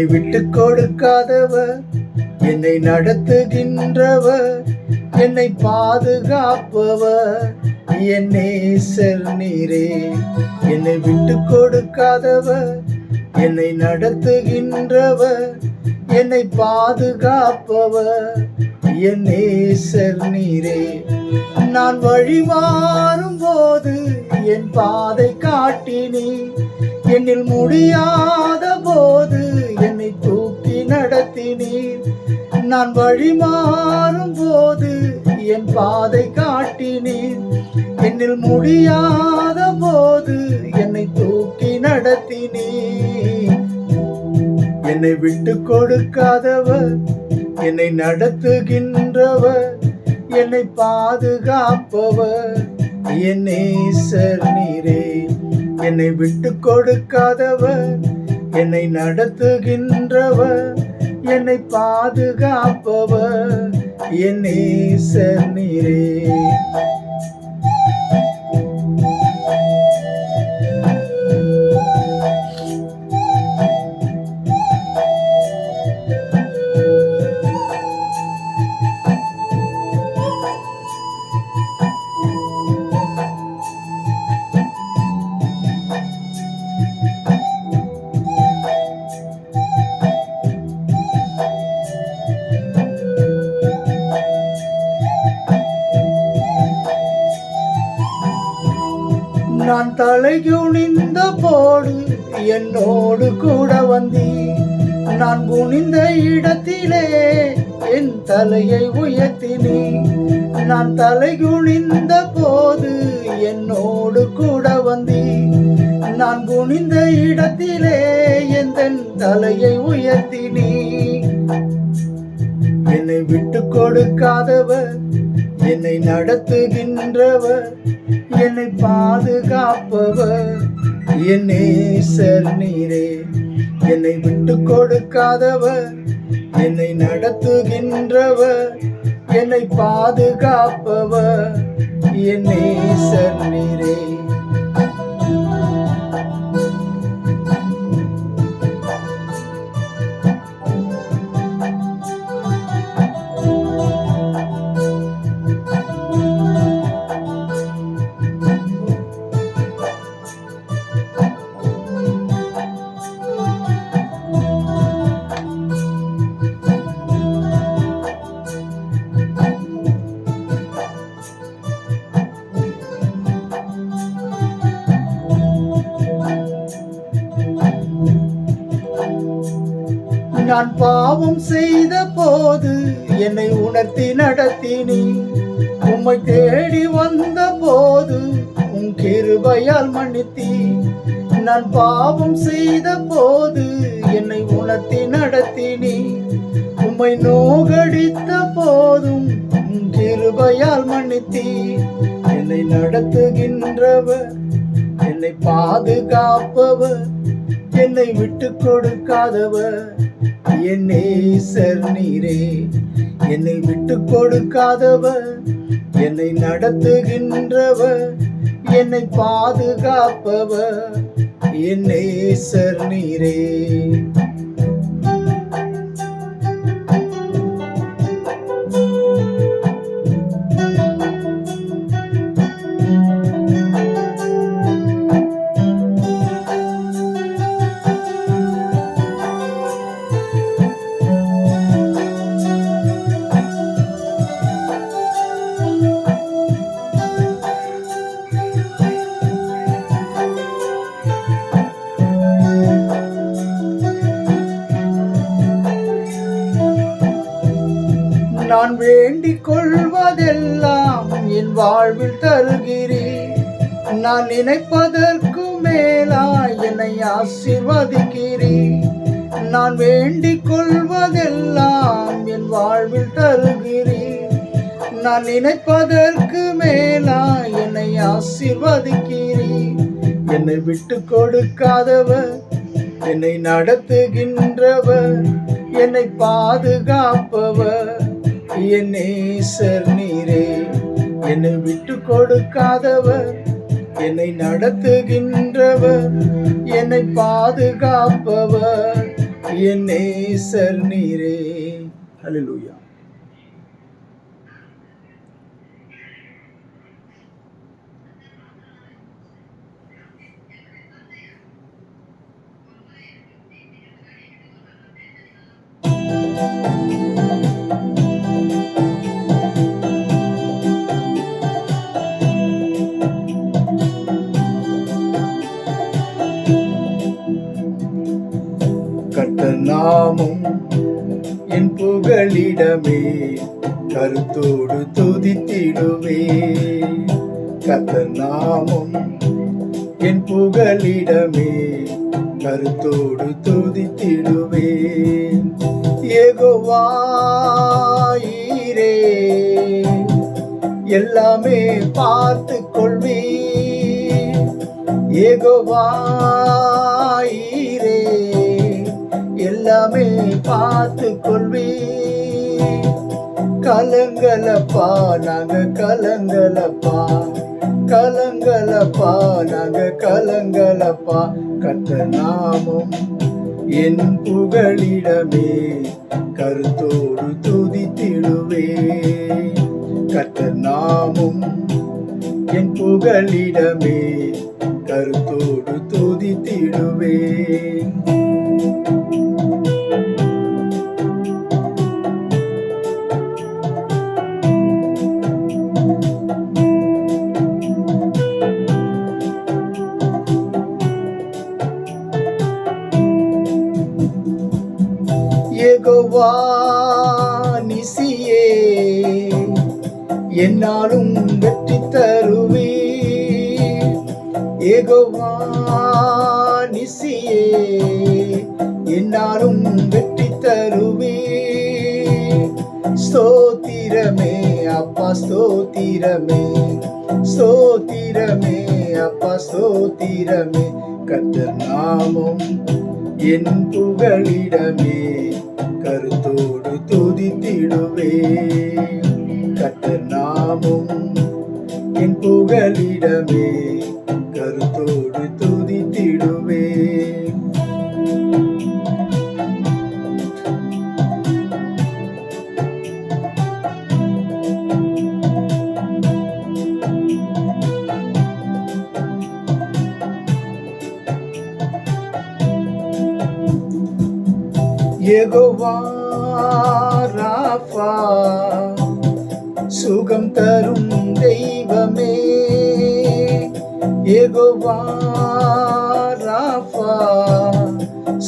என்னை விட்டு கொடுக்காதவர், என்னை நடத்துகின்றவர், என்னை பாதுகாப்பவர் என் நேசர் நீரே. என்னை விட்டு கொடுக்காதவர், என்னை நடத்துகின்றவர், என்னை பாதுகாப்பவர் என் நேசர் நீரே. நான் வழி மாறும் போது என் பாதை காட்டினீர், என்னில் முடியாத போது என்னை தூக்கி நடத்தினீர். நான் வழி மாறும் போது என் பாதை காட்டினீர், என்னில் முடியாத போது என்னை தூக்கி நடத்தினீர். என்னை விட்டு கொடுக்காதவர், என்னை நடத்துகின்றவர், என்னை பாதுகாப்பவர் என் நேசர் நீரே. என்னை விட்டு கொடுக்காதவர், என்னை நடத்துகின்றவர், என்னை பாதுகாப்பவர் என் நேசர் நீரே. நான் தலை குனிந்த போடு என்னோடு கூட வந்தீர், நான் குனிந்த இடத்திலே என் தலையை உயர்த்தினீர். நான் தலை குனிந்த போது என்னோடு கூட வந்தீர், நான் குனிந்த இடத்திலே என் தலையை உயர்த்தினீர். என்னை விட்டு கொடுக்காதவர், என்னை நடத்துகின்றவர், என்னை பாதுகாப்பவர் என் நேசர் நீரே. என்னை விட்டு கொடுக்காதவர், என்னை நடத்துகின்றவர், என்னை பாதுகாப்பவர் என் நேசர் நீரே. நான் பாவம் செய்த போது என்னை உணர்த்தி நடத்தினீர், உம்மை தேடி வந்த போது உம் கிருபையால் மன்னித்தீர். நான் பாவம் செய்த போது என்னை உணர்த்தி நடத்தினீர், உம்மை நோகடித்த போதும் உம் கிருபையால் மன்னித்தீர். என்னை நடத்துகின்றவர், என்னை பாதுகாப்பவர், என்னை விட்டு கொடுக்காதவர் என் நேசர் நீரே. என்னை விட்டு கொடுக்காதவர், என்னை நடத்துகின்றவர், என்னை பாதுகாப்பவர் என் நேசர் நீரே. நான் வேண்டிக் கொள்வதெல்லாம் என் வாழ்வில் தருகிறீர், நான் நினைப்பதற்கு மேலாய் என்னை ஆசீர்வதிக்கிறீர். நான் வேண்டிக் கொள்வதெல்லாம் என் வாழ்வில் தருகிறீர், நான் நினைப்பதற்கு மேலாய் என்னை ஆசீர்வதிக்கிறீர். என்னை விட்டு கொடுக்காதவர், என்னை நடத்துகின்றவர், என்னை பாதுகாப்பவர் என் நேசர் நீரே. என்னை விட்டு கொடுக்காதவர், என்னை நடத்துகின்றவர், என்னை பாதுகாப்பவர் என் நேசர் நீரே. ஹல்லேலூயா. கர்த்தர் நாமம் என் புகலிடமே, கருத்தோடு துதித்திடுவே. கர்த்தர் நாமம் என் புகலிடமே, கருத்தோடு துதித்திடுவே. யெகோவா ஈரே, எல்லாமே பார்த்து கொள்வே. யெகோவா ஈரே, எல்லாமே பார்த்து கொள்வே. கலங்கலப்பா நாங்க கலங்கலப்பா, கலங்கலப்பா நாங்க கலங்கலப்பா. கர்த்தர் நாமம் என் புகலிடமே, கருத்தோடு துதித்திடுவே. கர்த்தர் நாமம் என் புகலிடமே, கருத்தோடு துதித்திடுவே. யெகோவா நிசியே, என்னாலும் வெற்றி தருவே. யெகோவா நிசியே, என்னாலும் வெற்றி தருவே. ஸ்தோத்திரமே அப்பா ஸ்தோத்திரமே, ஸ்தோத்திரமே அப்பா ஸ்தோத்திரமே. கர்த்தர் நாமம் என் புகலிடமே, கருத்தோடு துதித்திடுவே. கர்த்தர் நாமம் என் புகலிடமே, கருத்தோடு துதித்திடுவே. யெகோவா ராஃபா, சுகம் தரும் தெய்வமே. யெகோவா ராஃபா,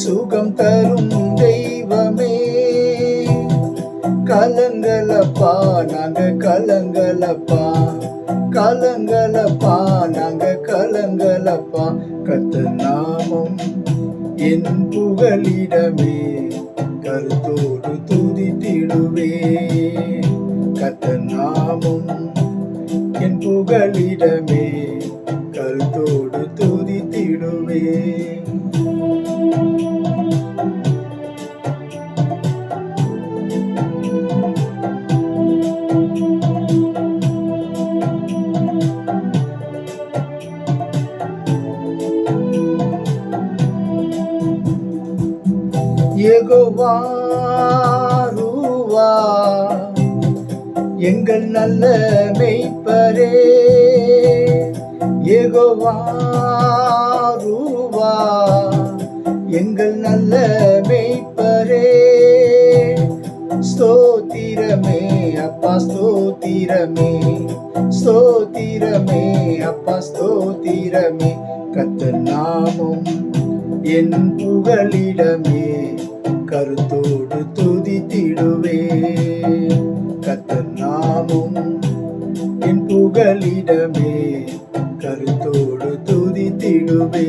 சுகம் தரும் தெய்வமே. கலங்கலப்பா நாங்க கலங்கலப்பா, கலங்கலப்பா நாங்க கலங்கலப்பா. கர்த்தர் நாமம் என் புகலிடமே, கருத்தோடு துதித்திடுவே. கர்த்தர் நாமம் என் புகலிடமே, கருத்தோடு துதித்திடுவே. யெகோவா ரூவா, எங்கள் நல்ல மெய்ப்பரே. யெகோவா ரூவா, எங்கள் நல்ல மெய்ப்பரே. ஸ்தோத்திரமே அப்பா ஸ்தோத்திரமே, ஸ்தோத்திரமே அப்பா ஸ்தோத்திரமே. கர்த்தர் நாமம் என் புகலிடமே, கருத்தோடு துதித்திடுவே. கர்த்தர் நாமம் என் புகலிடமே, கருத்தோடு துதித்திடுவே.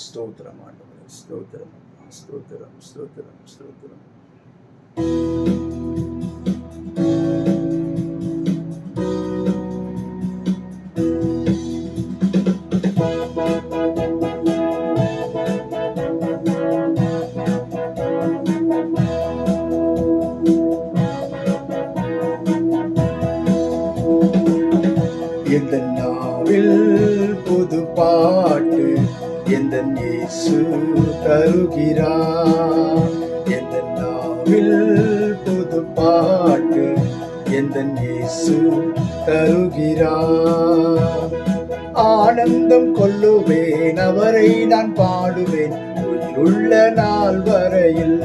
ஸ்தோத்திரம் ஆண்டவரே, ஸ்தோத்திரம் ஸ்தோத்திரம் ஸ்தோத்திரம் ஸ்தோத்திரம். எந்த நாவில் புது பாட்டு தருகிறார். எந்த நாவில் புது பாட்டு எந்த இயேசு தருகிறார். ஆனந்தம் கொள்ளுவேன் அவரை நான் பாடுவேன் உயிருள்ள நாள் வரையில்.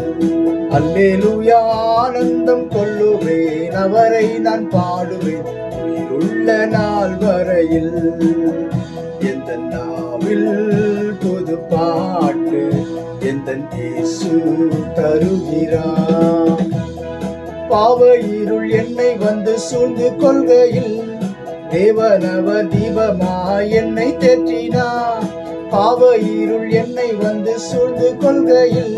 அல்லேலூயா ஆனந்தம் கொள்ளுவேன் அவரை நான் பாடுவேன் உயிருள்ள நாள் வரையில். எந்த நாவில் புது பாட்டு எந்த இயேசு தருகிறார். பாவ இருள் என்னை வந்து சூழ்ந்து கொள்கையில் தேவனவர் தீபமாய் என்னை தேற்றினார். பாவ இருள் என்னை வந்து சூழ்ந்து கொள்கையில்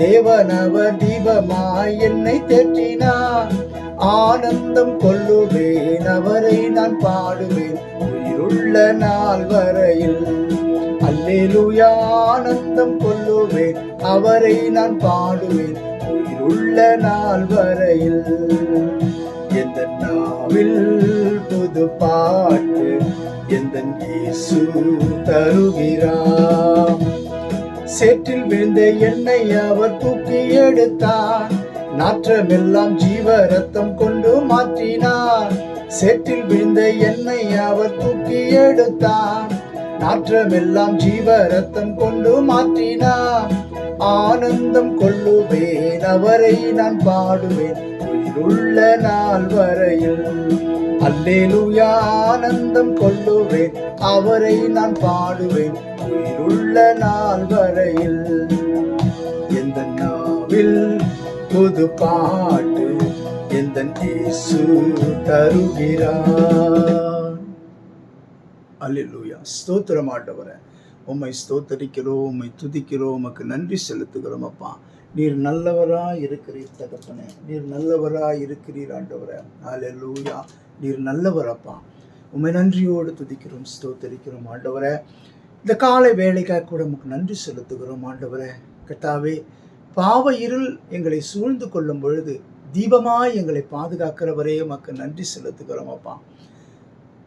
தேவனவர் தீபமாய் என்னை தேற்றினார். ஆனந்தம் கொள்ளுவேன் அவரை நான் பாடுவேன் உயிருள்ள நாள் வரையில். அல்லேலூயா ஆனந்தம் கொள்ளுவேன் அவரை நான் பாடுவேன் உயிருள்ள நாள் வரையில். எந்த நாவில் புது பாட்டு எந்த இயேசு தருகிறார். சேற்றில் விழுந்த என்னை அவர் தூக்கி எடுத்தார். நாற்றமெல்லாம் ஜீவ ரத்தம் கொண்டு மாற்றினார். சேற்றில் விழுந்த என்னை அவர் தூக்கி எடுத்தார். நாற்றமெல்லாம் ஜீவ ரத்தம் கொண்டு மாற்றினார். ஆனந்தம் கொள்ளுவேன் அவரை நான் பாடுவேன் உயிருள்ள நாள் வரையில். அல்லேலூயா ஆனந்தம் கொள்ளுவேன் அவரை நான் பாடுவேன் உயிருள்ள நாள் வரையில். எந்த நாவில் புது பாட்டு எந்த இயேசு தருகிறார். அல்லேலூயா. ஸ்தோத்திரம் ஆண்டவரே, உம்மை ஸ்தோத்தரிக்கிறோம், உம்மை துதிக்கிறோம், உமக்கு நன்றி செலுத்துகிறோம். அப்பா, நீர் நல்லவராய் இருக்கிறீர் தகப்பனே, நீர் நல்லவராய் இருக்கிறீர் ஆண்டவரே. அல்லேலூயா. நீர் நல்லவர் அப்பா. உம்மை நன்றியோடு துதிக்கிறோம், ஸ்தோத்தரிக்கிறோம் ஆண்டவரே. இந்த காலை வேலைக்காக கூட உமக்கு நன்றி செலுத்துகிறோம் ஆண்டவரே. கர்த்தாவே, பாவ இருள் எங்களை சூழ்ந்து கொள்ளும் பொழுது தீபமாய் எங்களை பாதுகாக்கிறவரே உமக்கு நன்றி செலுத்துகிறோம் அப்பா.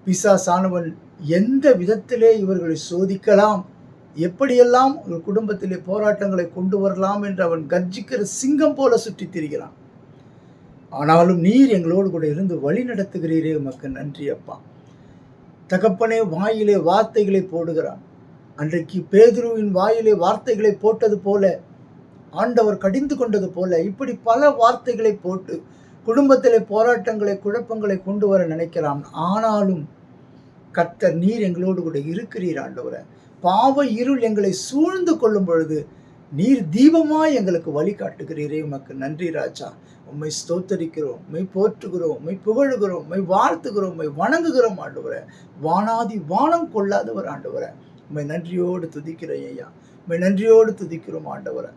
பிசாசானவன் எந்த விதத்திலே இவர்களை சோதிக்கலாம், எப்படியெல்லாம் உங்கள் குடும்பத்திலே போராட்டங்களை கொண்டு வரலாம் என்று அவன் கர்ஜிக்கிற சிங்கம் போல சுற்றி திரிகிறான். ஆனாலும் நீர் எங்களோடு கூட இருந்து வழி நடத்துகிறீரே உமக்கு நன்றி அப்பா. தகப்பனே, வாயிலே வார்த்தைகளை போடுகிறான். அன்றைக்கு பேதுருவின் வாயிலே வார்த்தைகளை போட்டது போல, ஆண்டவர் கடிந்து கொண்டது போல, இப்படி பல வார்த்தைகளை போட்டு குடும்பத்திலே போராட்டங்களை குழப்பங்களை கொண்டு வர நினைக்கிறான். ஆனாலும் கர்த்தர் நீர் எங்களோடு கூட இருக்கிறீர் ஆண்டவரே. பாவ இருள் எங்களை சூழ்ந்து கொள்ளும் பொழுது நீர் தீபமாய் எங்களுக்கு வழி காட்டுகிறீரே உமக்கு நன்றி ராஜா. உம்மை ஸ்தோத்தரிக்கிறோம், உம்மை போற்றுகிறோம், உம்மை புகழுகிறோம், உம்மை வாழ்த்துகிறோம், உம்மை வணங்குகிறோம் ஆண்டவரே. வானாதி வானம் கொள்ளாதவர் ஆண்டவரே. உம்மை நன்றியோடு துதிக்கிறேன் ஐயா, உம்மை நன்றியோடு துதிக்கிறோம் ஆண்டவரே.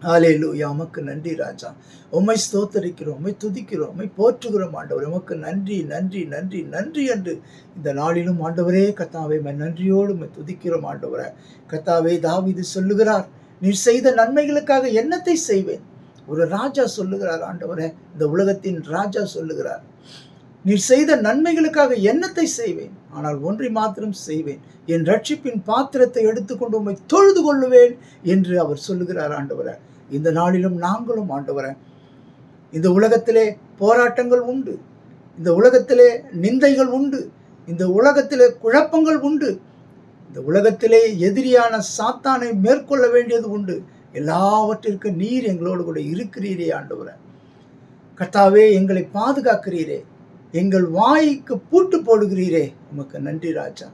ஹல்லேலூயா. உமக்கு நன்றி ராஜா. உம்மை ஸ்தோத்தரிக்கிறோம், உம்மை துதிக்கிறோம், உம்மை போற்றுகிறோம் ஆண்டவரே. உமக்கு நன்றி நன்றி நன்றி நன்றி என்று இந்த நாளிலும் ஆண்டவரே கர்த்தாவே உம்மை நன்றியோடு உம்மை துதிக்கிறோம் ஆண்டவரே. கர்த்தாவே, தாவீது சொல்லுகிறார், நீர் செய்த நன்மைகளுக்காக என்னத்தை செய்வேன். ஒரு ராஜா சொல்லுகிறார் ஆண்டவரே, இந்த உலகத்தின் ராஜா சொல்லுகிறார், நீர் செய்த நன்மைகளுக்காக என்னத்தை செய்வேன், ஆனால் ஒன்றை மாத்திரம் செய்வேன், என் ரட்சிப்பின் பாத்திரத்தை எடுத்துக்கொண்டு உம்மை தொழுது கொள்ளுவேன் என்று அவர் சொல்லுகிறார் ஆண்டவரே. இந்த நாளிலும் நாங்களும் ஆண்டவரே, இந்த உலகத்திலே போராட்டங்கள் உண்டு, இந்த உலகத்திலே நிந்தைகள் உண்டு, இந்த உலகத்திலே குழப்பங்கள் உண்டு, இந்த உலகத்திலே எதிரியான சாத்தானை மேற்கொள்ள வேண்டியது உண்டு. எல்லாவற்றிற்கும் நீர் எங்களோடு கூட இருக்கிறீரே ஆண்டவரே. கர்த்தாவே, எங்களை பாதுகாக்கிறீரே, எங்கள் வாய்க்கு பூட்டு போடுகிறீரே, உமக்கு நன்றி ராஜா.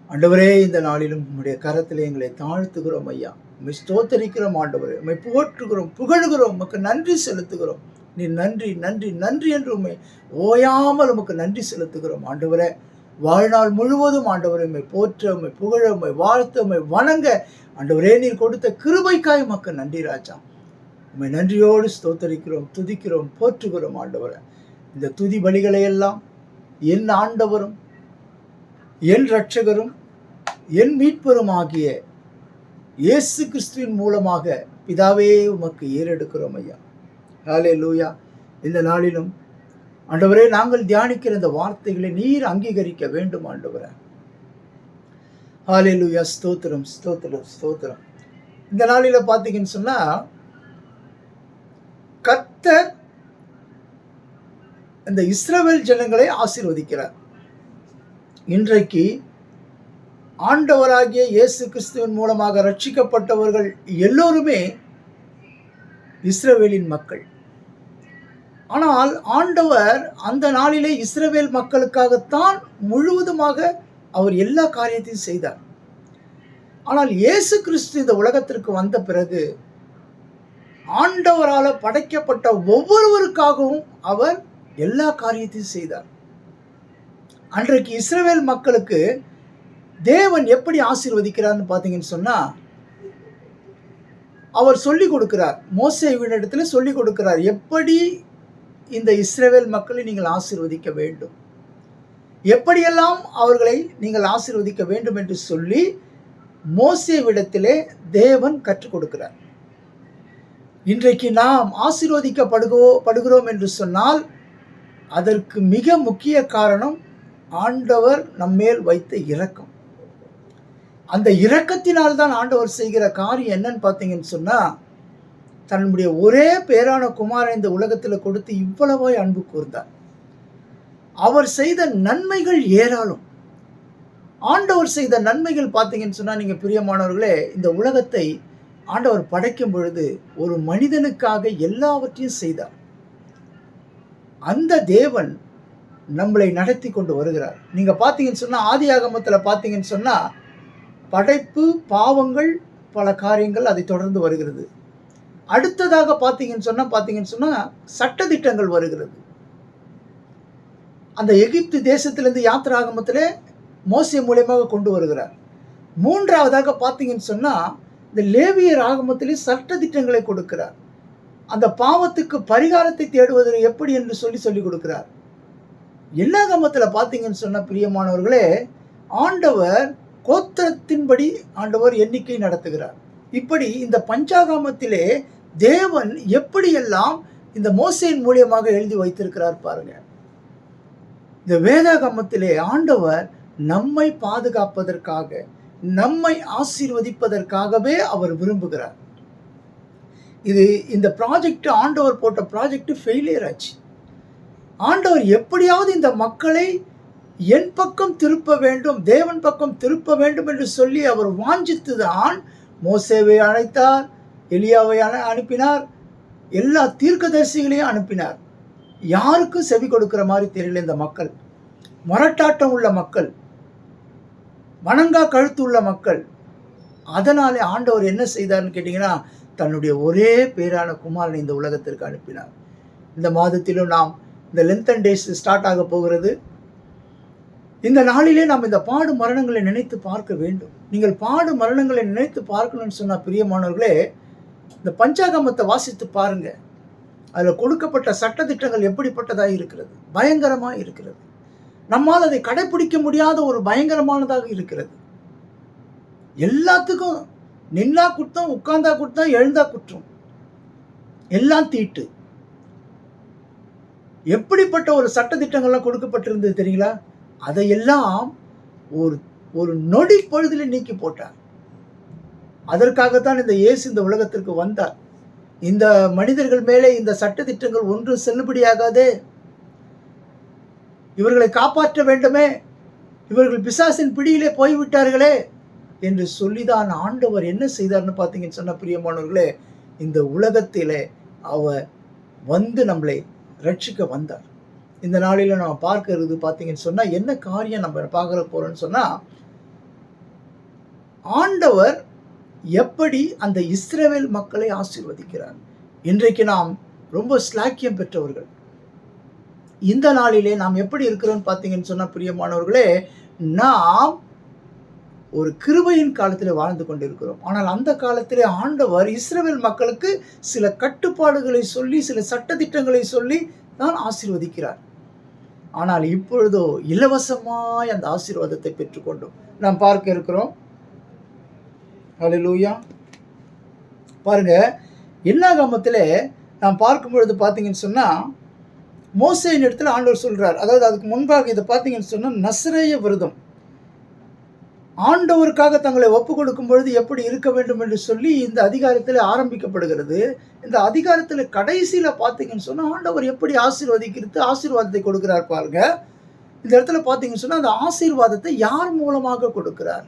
ஆண்டவரே, இந்த நாளிலும் உம்முடைய கரத்திலே எங்களை தாழ்த்துகிறோம் ஐயா. உம்மை ஸ்தோத்தரிக்கிறோம் ஆண்டவரே, உம்மை போற்றுகிறோம், புகழுகிறோம், உமக்கு நன்றி செலுத்துகிறோம். நீ நன்றி நன்றி நன்றி என்று உம்மை ஓயாமல் உமக்கு நன்றி செலுத்துகிறோம் ஆண்டவரே. வாழ்நாள் முழுவதும் ஆண்டவரே உம்மை போற்ற, உம்மை புகழ, உம்மை வாழ்த்த, உம்மை வணங்க ஆண்டவரே நீர் கொடுத்த கிருபைக்காய் உமக்கு நன்றி ராஜா. உம்மை நன்றியோடு ஸ்தோத்தரிக்கிறோம், துதிக்கிறோம், போற்றுகிறோம் ஆண்டவரே. இந்த துதி பலிகளை எல்லாம் என் ஆண்டவரும் என் இரட்சகரும் என் மீட்பரும் ஆகிய இயேசு கிறிஸ்துவின் மூலமாக பிதாவே உமக்கு ஏறெடுக்கிறோம் ஐயா. ஹல்லேலூயா. இந்த நாளிலும் ஆண்டவரே, நாங்கள் தியானிக்கிற இந்த வார்த்தைகளை நீர் அங்கீகரிக்க வேண்டும் ஆண்டவரே. ஹல்லேலூயா. ஸ்தோத்திரம் ஸ்தோத்திரம் ஸ்தோத்திரம். இந்த நாளில் பார்த்தீங்கன்னு சொன்னால் கர்த்தர் இந்த இஸ்ரவேல் ஜனங்களை ஆசீர்வதிக்கிறார். இன்றைக்கு ஆண்டவராகிய இயேசு கிறிஸ்துவின் மூலமாக ரட்சிக்கப்பட்டவர்கள் எல்லோருமே இஸ்ரவேலின் மக்கள். ஆனால் ஆண்டவர் அந்த நாளிலே இஸ்ரவேல் மக்களுக்காகத்தான் முழுவதுமாக அவர் எல்லா காரியத்தையும் செய்தார். ஆனால் இயேசு கிறிஸ்து இந்த உலகத்திற்கு வந்த பிறகு ஆண்டவரால் படைக்கப்பட்ட ஒவ்வொருவருக்காகவும் அவர் எல்லா காரியத்தையும் செய்தார். அன்றைக்கு இஸ்ரவேல் மக்களுக்கு தேவன் எப்படி ஆசீர்வதிக்கிறார்னு பார்த்தீங்கன்னு சொன்னால், அவர் சொல்லிக் கொடுக்கிறார். மோசேவினிடத்தில் சொல்லிக் கொடுக்கிறார், எப்படி இந்த இஸ்ரவேல் மக்களை நீங்கள் ஆசீர்வதிக்க வேண்டும், எப்படியெல்லாம் அவர்களை நீங்கள் ஆசீர்வதிக்க வேண்டும் என்று சொல்லி மோசேவிடத்திலே தேவன் கற்றுக் கொடுக்கிறார். இன்றைக்கு நாம் ஆசீர்வதிக்கப்படுகிறோம் என்று சொன்னால் அதற்கு மிக முக்கிய காரணம் ஆண்டவர் நம்மேல் வைத்த இரக்கம். அந்த இரக்கத்தினால் தான் ஆண்டவர் செய்கிற காரியம் என்னன்னு பார்த்தீங்கன்னு சொன்னால், தன்னுடைய ஒரே பேரான குமாரன் இந்த உலகத்தில் கொடுத்து இவ்வளவாய் அன்பு கூர்ந்தார். அவர் செய்த நன்மைகள் ஏராளம். ஆண்டவர் செய்த நன்மைகள் பார்த்தீங்கன்னு சொன்னால், நீங்கள் பிரியமானவர்களே, இந்த உலகத்தை ஆண்டவர் படைக்கும் பொழுது ஒரு மனிதனுக்காக எல்லாவற்றையும் செய்தார். அந்த தேவன் நம்மளை நடத்தி கொண்டு வருகிறார். நீங்கள் பார்த்தீங்கன்னு சொன்னால், ஆதி ஆகமத்தில் பார்த்தீங்கன்னு சொன்னால், படைப்பு, பாவங்கள், பல காரியங்கள் அதை தொடர்ந்து வருகிறது. அடுத்ததாக பார்த்தீங்கன்னு சொன்னால் சட்டதிட்டங்கள் வருகிறது. அந்த எகிப்து தேசத்திலிருந்து யாத்திராகமத்திலே மோசே மூலமாக கொண்டு வருகிறார். மூன்றாவதாக பார்த்தீங்கன்னு சொன்னால் இந்த லேவியர் ஆகமத்திலே சட்டதிட்டங்களை கொடுக்கிறார். அந்த பாவத்துக்கு பரிகாரத்தை தேடுவது எப்படி என்று சொல்லிக் கொடுக்கிறார். என்னாகமத்தில் பார்த்தீங்கன்னு சொன்ன பிரியமானவர்களே, ஆண்டவர் கோத்திரத்தின்படி ஆண்டவர் எண்ணிக்கை நடத்துகிறார். இப்படி இந்த பஞ்சாகமத்திலே தேவன் எப்படியெல்லாம் இந்த மோசேயின் மூலியமாக எழுதி வைத்திருக்கிறார் பாருங்க. இந்த வேதாகமத்திலே ஆண்டவர் நம்மை பாதுகாப்பதற்காக, நம்மை ஆசீர்வதிப்பதற்காகவே அவர் விரும்புகிறார். இந்த ப்ராஜெக்ட், ஆண்டவர் போட்ட ப்ராஜெக்ட் ஃபெயிலியர் ஆச்சு. ஆண்டவர் எப்படியாவது இந்த மக்களை என் பக்கம் திருப்ப வேண்டும், தேவன் பக்கம் திருப்ப வேண்டும் என்று சொல்லி அவர் வாஞ்சித்துதான் மோசேவை அழைத்தார், எலியாவை அனுப்பினார், எல்லா தீர்க்கதரிசிகளையும் அனுப்பினார். யாருக்கும் செவி கொடுக்கிற மாதிரி தெரியல. இந்த மக்கள் மரட்டாட்டம் உள்ள மக்கள், வணங்கா கழுத்து உள்ள மக்கள். அதனாலே ஆண்டவர் என்ன செய்தார்னு கேட்டிங்கன்னா, தன்னுடைய ஒரே பேரான குமாரனை இந்த உலகத்திற்கு அனுப்பினார். இந்த மாதத்திலும் நாம் இந்த லென்த்தன் டேஸ் ஸ்டார்ட் ஆக போகிறது. இந்த நாளிலே நாம் இந்த பாடு மரணங்களை நினைத்து பார்க்க வேண்டும். நீங்கள் பாடு மரணங்களை நினைத்து பார்க்கணும்னு சொன்னால் பிரியமானவர்களே, இந்த பஞ்சாகமத்தை வாசித்து பாருங்க. அதில் கொடுக்கப்பட்ட சட்டதிட்டங்கள் எப்படிப்பட்டதாக இருக்கிறது, பயங்கரமாக இருக்கிறது. நம்மால் அதை கடைபிடிக்க முடியாத ஒரு பயங்கரமானதாக இருக்கிறது. எல்லாத்துக்கும் நின்னா குற்றம், உட்கார்ந்தா குற்றம், எழுந்தா குற்றம், எல்லாம் தீட்டு. எப்படிப்பட்ட ஒரு சட்டதிட்டங்கள்லாம் கொடுக்கப்பட்டிருந்தது தெரியுங்களா? அதையெல்லாம் ஒரு நொடி பொழுதில் நீக்கி போட்டார். அதற்காகத்தான் இந்த இயேசு இந்த உலகத்திற்கு வந்தார். இந்த மனிதர்கள் மேலே இந்த சட்டதிட்டங்கள் ஒன்றும் செல்லுபடியாகாதே, இவர்களை காப்பாற்ற வேண்டுமே, இவர்கள் பிசாசின் பிடியிலே போய்விட்டார்களே என்று சொல்லிதான் ஆண்டவர் என்ன செய்தார்னு பார்த்தீங்கன்னு சொன்ன பிரியமானவர்களே, இந்த உலகத்திலே அவர் வந்து நம்மளை ரட்சிக்க வந்தார். இந்த நாளில் நம்ம பார்க்கிறது பார்த்தீங்கன்னு சொன்னால், என்ன காரியம் நம்ம பார்க்க போகிறோம்னு சொன்னால், ஆண்டவர் எப்படி அந்த இஸ்ரவேல் மக்களை ஆசீர்வதிக்கிறார். இன்றைக்கு நாம் ரொம்ப ஸ்லாக்கியம் பெற்றவர்கள். இந்த நாளிலே நாம் எப்படி இருக்கிறோம்னு பார்த்தீங்கன்னு சொன்னால் பிரியமானவர்களே, நாம் ஒரு கிருபையின் காலத்தில் வாழ்ந்து கொண்டிருக்கிறோம். ஆனால் அந்த காலத்திலே ஆண்டவர் இஸ்ரவேல் மக்களுக்கு சில கட்டுப்பாடுகளை சொல்லி, சில சட்டதிட்டங்களை சொல்லி தான் ஆசீர்வதிக்கிறார். ஆனால் இப்பொழுதோ இலவசமாய் அந்த ஆசீர்வாதத்தை பெற்றுக்கொண்டோம் நாம் பார்க்க இருக்கிறோம். ஹல்லேலூயா. பாருங்க, என்னாகமத்திலே நாம் பார்க்கும் பொழுது பார்த்தீங்கன்னு சொன்னால், மோசேயின் இடத்துல ஆண்டவர் சொல்கிறார். அதாவது அதுக்கு முன்பாக இதை பார்த்தீங்கன்னு சொன்னால், நசரேய விரதம், ஆண்டவருக்காக தங்களை ஒப்பு கொடுக்கும் பொழுது எப்படி இருக்க வேண்டும் என்று சொல்லி இந்த அதிகாரத்தில் ஆரம்பிக்கப்படுகிறது. இந்த அதிகாரத்தில் கடைசியில பார்த்தீங்கன்னு சொன்னா, ஆண்டவர் எப்படி ஆசீர்வாதத்தை கொடுக்கிறார் பாருங்க. இந்த இடத்துல பார்த்தீங்கன்னு சொன்னா, அந்த ஆசீர்வாதத்தை யார் மூலமாக கொடுக்கிறார்?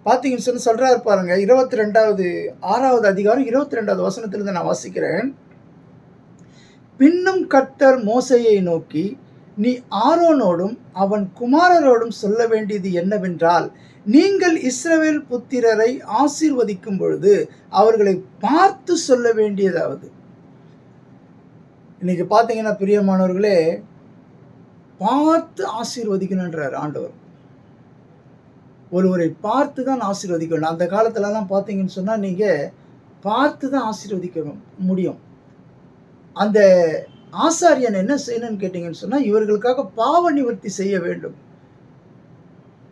பார்த்தீங்கன்னு சொன்னா சொல்றாரு பாருங்க. 6வது அதிகாரம் 22வது வசனத்திலிருந்து நான் வாசிக்கிறேன். பின்னும் கர்த்தர் மோசேயை நோக்கி, நீ ஆரோனோடும் அவன் குமாரரோடும் சொல்ல வேண்டியது என்னவென்றால், நீங்கள் இஸ்ரவேல் புத்திரரை ஆசீர்வதிக்கும் பொழுது அவர்களை பார்த்து சொல்ல வேண்டியதாவது. இன்னைக்கு பார்த்தீங்கன்னா பிரியமானவர்களே, பார்த்து ஆசீர்வதிக்கணுன்றார் ஆண்டவர். ஒருவரை பார்த்து தான் ஆசீர்வதிக்கணும். அந்த காலத்துலலாம் பார்த்தீங்கன்னு சொன்னால், நீங்கள் பார்த்து தான் ஆசீர்வதிக்க முடியும். அந்த ஆசாரியன் என்ன செய்யணும்னு கேட்டீங்கன்னு சொன்னால், இவர்களுக்காக பாவ நிவர்த்தி செய்ய வேண்டும்.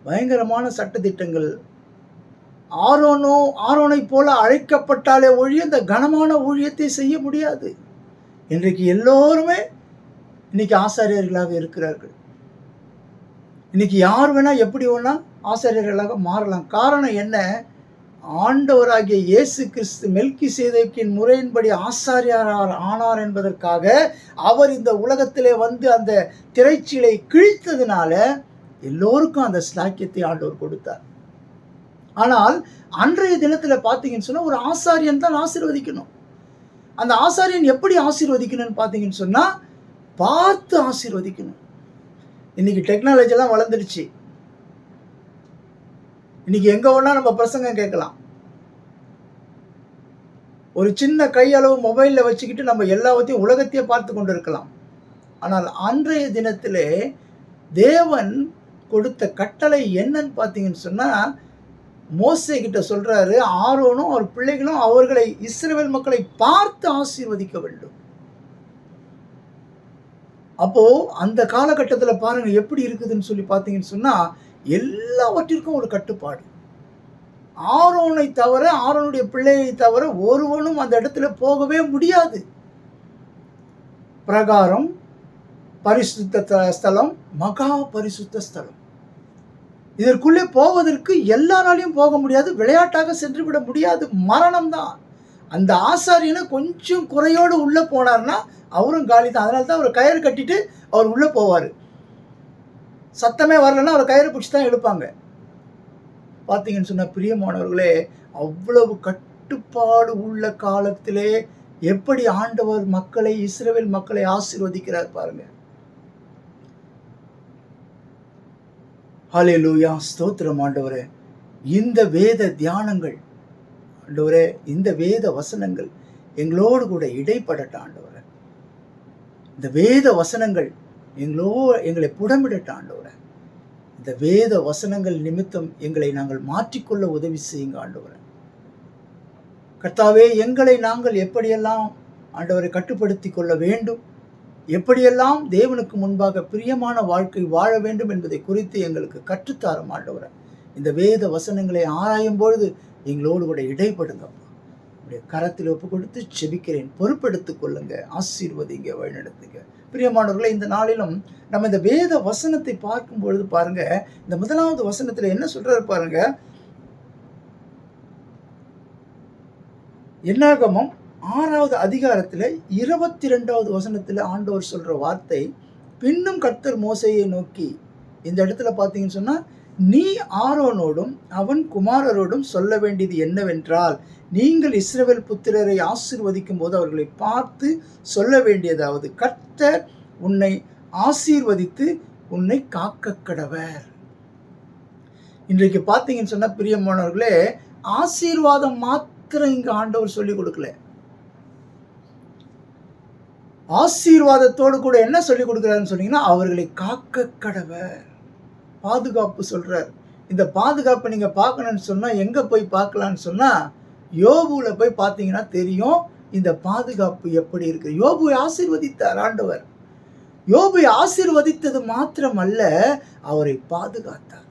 பயங்கரமான சட்டதிட்டங்கள். ஆரோனை போல அழைக்கப்பட்டாலே ஒழிய இந்த கனமான ஊழியத்தை செய்ய முடியாது. இன்றைக்கு எல்லோருமே இன்னைக்கு ஆசாரியர்களாக இருக்கிறார்கள். இன்னைக்கு யார் வேணா எப்படி வேணா ஆசாரியர்களாக மாறலாம். காரணம் என்ன? ஆண்டவராகிய இயேசு கிறிஸ்து மெல்கிசேதேக்கின் முறையின்படி ஆசாரியரார் ஆனார் என்பதற்காக அவர் இந்த உலகத்திலே வந்து அந்த திரைச்சீலை கிழித்ததுனால எல்லோருக்கும் அந்த ஸ்லாக்கியத்தை ஆண்டவர் கொடுத்தார். ஆனால் அன்றைய தினத்தில் பார்த்தீங்கன்னு சொன்னால், ஒரு ஆசாரியன் தான் ஆசீர்வதிக்கணும். அந்த ஆசாரியன் எப்படி ஆசீர்வதிக்கணும்னு பார்த்தீங்கன்னு சொன்னால், பார்த்து ஆசீர்வதிக்கணும். இன்னைக்கு டெக்னாலஜிலாம் வளர்ந்துடுச்சு. இன்னைக்கு எங்கே வேணா நம்ம பிரசங்கம் கேட்கலாம். ஒரு சின்ன கையளவு மொபைலில் வச்சுக்கிட்டு நம்ம எல்லாத்தையும் உலகத்தையே பார்த்து கொண்டு இருக்கலாம். ஆனால் அன்றைய தினத்திலே தேவன் கொடுத்த கட்டளை என்னன்னு பார்த்தீங்கன்னு சொன்னால், மோசே கிட்ட சொல்கிறாரு, ஆரோனும் அவர் பிள்ளைகளும் அவர்களை இஸ்ரவேல் மக்களை பார்த்து ஆசீர்வதிக்க வேண்டும். அப்போது அந்த காலகட்டத்தில் பாருங்கள் எப்படி இருக்குதுன்னு சொல்லி பார்த்தீங்கன்னு சொன்னால், எல்லாவற்றிற்கும் ஒரு கட்டுப்பாடு. ஆரோனை தவிர, ஆரோனுடைய பிள்ளையை தவிர ஒருவனும் அந்த இடத்துல போகவே முடியாது. பிரகாரம், பரிசுத்த ஸ்தலம், மகா பரிசுத்த ஸ்தலம். இதற்குள்ளே போவதற்கு எல்லாராலையும் போக முடியாது. விளையாட்டாக சென்று விட முடியாது. மரணம் தான். அந்த ஆசாரியனை கொஞ்சம் குறையோடு உள்ளே போனார்னா அவரும் காலி தான். அதனால தான் அவர் கயிறு கட்டிட்டு அவர் உள்ளே போவார். சத்தமே வரலன்னா அவர் கயிறு பிடிச்சி தான் எடுப்பாங்க. பார்த்தீங்கன்னு சொன்னால் பிரியமானவர்களே, அவ்வளவு கட்டுப்பாடு உள்ள காலத்திலே எப்படி ஆண்டவர் மக்களை, இஸ்ரவேல் மக்களை ஆசீர்வதிக்கிறார் பாருங்க. ஹல்லேலூயா, ஸ்தோத்திரம் ஆண்டவரே. இந்த வேத தியானங்கள் ஆண்டவரே, இந்த வேத வசனங்கள் எங்களோடு கூட இடைப்படட்ட ஆண்டவரே. இந்த வேத வசனங்கள் எங்களை புடமிடட்ட ஆண்டவரே. இந்த வேத வசனங்கள் நிமித்தம் எங்களை நாங்கள் மாற்றிக்கொள்ள உதவி செய்யுங்க ஆண்டவரே. கர்த்தாவே, எங்களை நாங்கள் எப்படியெல்லாம் ஆண்டவரை கட்டுப்படுத்தி கொள்ள வேண்டும், எப்படியெல்லாம் தேவனுக்கு முன்பாக பிரியமான வாழ்க்கை வாழ வேண்டும் என்பதை குறித்து எங்களுக்கு கற்றுத்தாரும் ஆண்டவரே. இந்த வேத வசனங்களை ஆராயும் பொழுது எங்களோடு கூட இடைப்படுங்கப்பா. உடைய கரத்தில் ஒப்பு கொடுத்து செபிக்கிறேன். பொறுப்பெடுத்துக் கொள்ளுங்க, ஆசீர்வதிங்க, வழிநடத்துங்க. பிரியமானவர்களே, இந்த நாளிலும் நம்ம இந்த வேத வசனத்தை பார்க்கும் பொழுது பாருங்க, இந்த 1வது வசனத்தில் என்ன சொல்றாரு பாருங்க. என்னாகமம் 6வது அதிகாரத்தில் 22வது வசனத்தில் ஆண்டவர் சொல்ற வார்த்தை, பின்னும் கர்த்தர் மோசேயை நோக்கி. இந்த இடத்துல பார்த்தீங்கன்னு சொன்னா, நீ ஆரோனோடும் அவன் குமாரரோடும் சொல்ல வேண்டியது என்னவென்றால், நீங்கள் இஸ்ரவேல் புத்திரரை ஆசீர்வதிக்கும் போது அவர்களை பார்த்து சொல்ல வேண்டியதாவது, கர்த்தர் உன்னை ஆசீர்வதித்து உன்னை காக்க கடவர். இன்றைக்கு பார்த்தீங்கன்னு சொன்னா பிரியமானவர்களே, ஆசீர்வாதம் மாத்திரம் இங்க ஆண்டவர் சொல்லிக் கொடுக்கல. ஆசீர்வாதத்தோடு கூட என்ன சொல்லிக் கொடுக்கிறாருன்னு சொன்னீங்கன்னா, அவர்களை காக்க கடவர். பாதுகாப்பு சொல்றார். இந்த பாதுகாப்பை நீங்க பார்க்கணும்னு சொன்னா எங்க போய் பார்க்கலான்னு சொன்னா, யோபுல போய் பார்த்தீங்கன்னா தெரியும் இந்த பாதுகாப்பு எப்படி இருக்கு. யோபுவை ஆசீர்வதித்தார் ஆண்டவர். யோபுவை ஆசீர்வதித்தது மாத்திரமல்ல, அவரை பாதுகாத்தார்.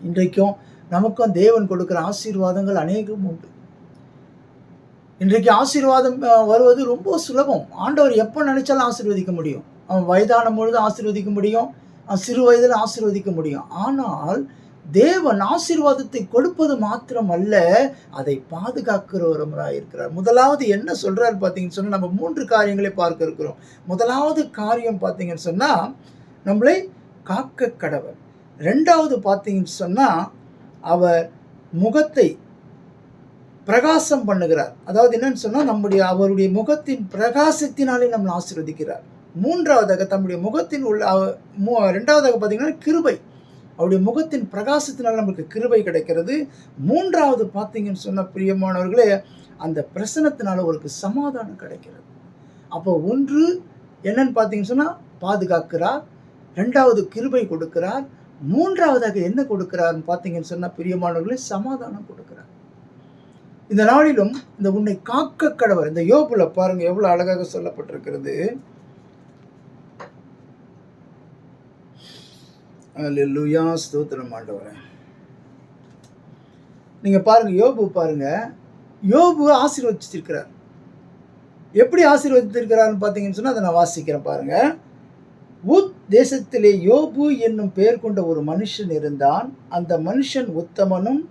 இன்றைக்கும் நமக்கும் தேவன் கொடுக்கிற ஆசீர்வாதங்கள் அநேகம் உண்டு. இன்றைக்கு ஆசீர்வாதம் வருவது ரொம்ப சுலபம். ஆண்டவர் எப்போ நினைச்சாலும் ஆசீர்வதிக்க முடியும். அவன் வயதான பொழுது ஆசீர்வதிக்க முடியும், சிறு வயதில் ஆசீர்வதிக்க முடியும். ஆனால் தேவன் ஆசீர்வாதத்தை கொடுப்பது மாத்திரம் அல்ல, அதை பாதுகாக்கிறவராய் இருக்கிறார். முதலாவது என்ன சொல்றாரு பார்த்தீங்கன்னு சொன்னா, நம்ம 3 காரியங்களை பார்க்க இருக்கிறோம். முதலாவது காரியம் பார்த்தீங்கன்னு சொன்னா, நம்மளை காக்க கடவர். 2வது பார்த்தீங்கன்னு சொன்னா, அவர் முகத்தை பிரகாசம் பண்ணுகிறார். அதாவது என்னன்னு சொன்னா, அவருடைய முகத்தின் பிரகாசத்தினாலே நம்மை ஆசீர்வதிக்கிறார். 3வதாக தம்முடைய முகத்தின் உள்ள 2வதாக பார்த்தீங்கன்னா கிருபை. அவருடைய முகத்தின் பிரகாசத்தினால் நமக்கு கிருபை கிடைக்கிறது. 3வது பார்த்தீங்கன்னு சொன்ன பிரியமானவர்களே, அந்த பிரசன்னத்தினால ஒரு சமாதானம் கிடைக்கிறது. அப்போ ஒன்று என்னன்னு பார்த்தீங்கன்னு சொன்னா பாதுகாக்கிறார், 2வது கிருபை கொடுக்கிறார், 3வதாக என்ன கொடுக்கிறார்னு பார்த்தீங்கன்னு சொன்னா பிரியமானவர்களே, சமாதானம் கொடுக்கிறார். இந்த நாளிலும் இந்த உன்னை காக்க கடவர், இந்த யோபுல பாருங்க எவ்வளவு அழகாக சொல்லப்பட்டிருக்கிறது. அல்லேலூயா, ஸ்தோத்திரம் ஆண்டவரே. நீங்க பாருங்க, யோபு பாருங்க, யோபு ஆசீர்வதிச்சிருக்கிறார். எப்படி ஆசீர்வதித்திருக்கிறார்னு பார்த்தீங்கன்னு சொன்னா அதை நான் வாசிக்கிறேன் பாருங்க. ஊத் தேசத்திலே யோபு என்னும் பெயர் கொண்ட ஒரு மனுஷன் இருந்தான். அந்த மனுஷன் உத்தமனும்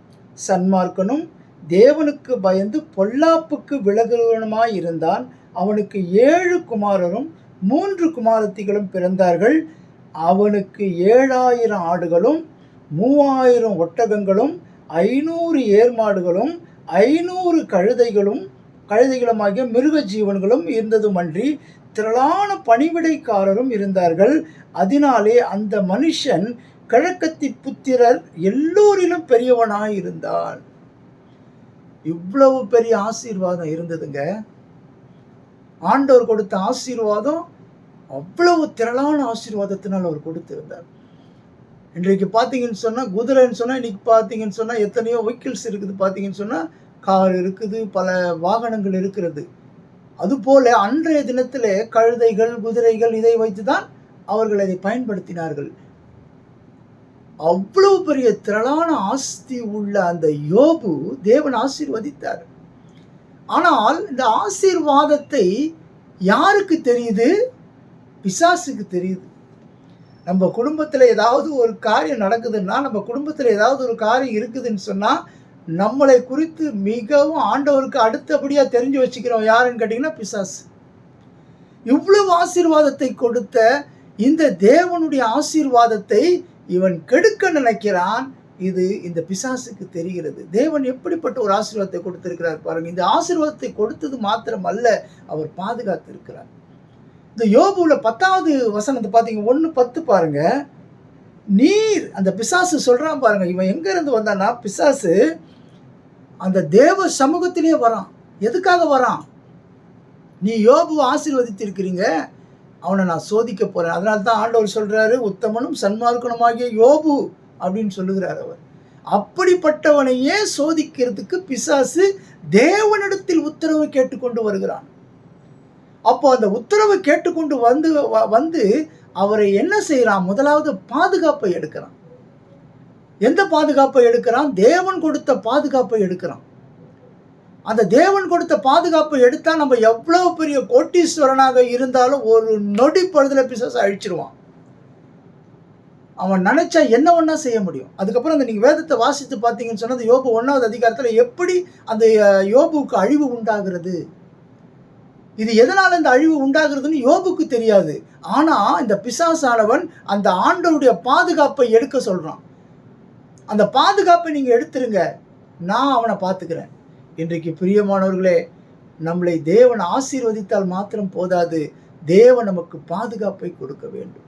சன்மார்க்கனும் தேவனுக்கு பயந்து பொல்லாப்புக்கு விலகுவனுமாய் இருந்தான். அவனுக்கு 7 குமாரரும் 3 குமாரத்திகளும் பிறந்தார்கள். அவனுக்கு 7000 ஆடுகளும் 3000 ஒட்டகங்களும் 500 ஏர்மாடுகளும் 500 கழுதைகளுமாகிய மிருக ஜீவன்களும் இருந்ததுமன்றி திரளான பணிவிடைக்காரரும் இருந்தார்கள். அதனாலே அந்த மனுஷன் கிழக்கத்தி புத்திரர் எல்லோரிலும் பெரியவனாய் இருந்தான். இவ்வளவு பெரிய ஆசீர்வாதம் இருந்ததுங்க. ஆண்டவர் கொடுத்த ஆசீர்வாதம் அவ்வளவு திரளான ஆசீர்வாதத்தினால் அவர் கொடுத்திருந்தார். இன்றைக்கு பார்த்தீங்கன்னு சொன்னால் குதிரைன்னு சொன்னால் இன்னைக்கு பார்த்தீங்கன்னு சொன்னால் எத்தனையோ வெஹிக்கிள்ஸ் இருக்குது. பார்த்தீங்கன்னு சொன்னால் கார் இருக்குது, பல வாகனங்கள் இருக்கிறது. அதுபோல அன்றைய தினத்தில் கழுதைகள் குதிரைகள் இதை வைத்து தான் அவர்கள் அதை பயன்படுத்தினார்கள். அவ்வளவு பெரிய திரளான ஆஸ்தி உள்ள அந்த யோபு தேவன் ஆசீர்வதித்தார். ஆனால் இந்த ஆசீர்வாதத்தை யாருக்கு தெரியுது? பிசாசுக்கு தெரியுது. நம்ம குடும்பத்தில் ஏதாவது ஒரு காரியம் நடக்குதுன்னா, நம்ம குடும்பத்தில் ஏதாவது ஒரு காரியம் இருக்குதுன்னு சொன்னால், நம்மளை குறித்து மிகவும் ஆண்டவருக்கு அடுத்தபடியாக தெரிஞ்சு வச்சுக்கிறோம் யாருன்னு கேட்டிங்கன்னா பிசாசு. இவ்வளவு ஆசீர்வாதத்தை கொடுத்த இந்த தேவனுடைய ஆசீர்வாதத்தை இவன் கெடுக்க நினைக்கிறான். இது இந்த பிசாசுக்கு தெரிகிறது. தேவன் எப்படிப்பட்ட ஒரு ஆசீர்வாதத்தை கொடுத்திருக்கிறார் பாருங்க. இந்த ஆசீர்வாதத்தை கொடுத்தது மாத்திரம் அல்ல, அவர் பாதுகாத்திருக்கிறார். இந்த யோபுல 10வது வசனத்தை பார்த்தீங்க, 1:10 பாருங்க. நீர், அந்த பிசாசு சொல்றான் பாருங்க, இவன் எங்க இருந்து வந்தான்னா, பிசாசு அந்த தேவ சமூகத்திலே வரான். எதுக்காக வரான்? நீ யோபுவை ஆசீர்வதித்திருக்கிறீங்க, அவனை நான் சோதிக்க போறேன். அதனால தான் ஆண்டவர் சொல்றாரு, உத்தமனும் சன்மார்க்கனுமாகிய யோபு அப்படின்னு சொல்லுகிறார் அவர். அப்படிப்பட்டவனையே சோதிக்கிறதுக்கு பிசாசு தேவனிடத்தில் உத்தரவு கேட்டுக்கொண்டு வருகிறான். அப்போ அந்த உத்தரவு கேட்டுக்கொண்டு வந்து அவரை என்ன செய்யறான்? முதலாவது பாதுகாப்பை எடுக்கிறான். எந்த பாதுகாப்பை எடுக்கிறான்? தேவன் கொடுத்த பாதுகாப்பை எடுக்கிறான். அந்த தேவன் கொடுத்த பாதுகாப்பை எடுத்தா நம்ம எவ்வளவு பெரிய கோட்டீஸ்வரனாக இருந்தாலும் ஒரு நொடி பொழுதுல பிசாசு அழிச்சிருவான். அவன் நினைச்சா என்ன ஒண்ணா செய்ய முடியும். அதுக்கப்புறம் அந்த நீங்க வேதத்தை வாசித்து பார்த்தீங்கன்னு சொன்னா, யோபு 1வது அதிகாரத்துல எப்படி அந்த யோபுக்கு அழிவு உண்டாகிறது, இது எதனால இந்த அழிவு உண்டாகிறதுன்னு யோபுக்கு தெரியாது. ஆனா இந்த பிசாசானவன் அந்த ஆண்டவருடைய பாதுகாப்பை எடுக்க சொல்றான். அந்த பாதுகாப்பை நீங்க எடுத்துருங்க, நான் அவனை பார்த்துக்கிறேன். இன்றைக்கு பிரியமானவர்களே, நம்மளை தேவன் ஆசீர்வதித்தால் மாத்திரம் போதாது, தேவன் நமக்கு பாதுகாப்பை கொடுக்க வேண்டும்.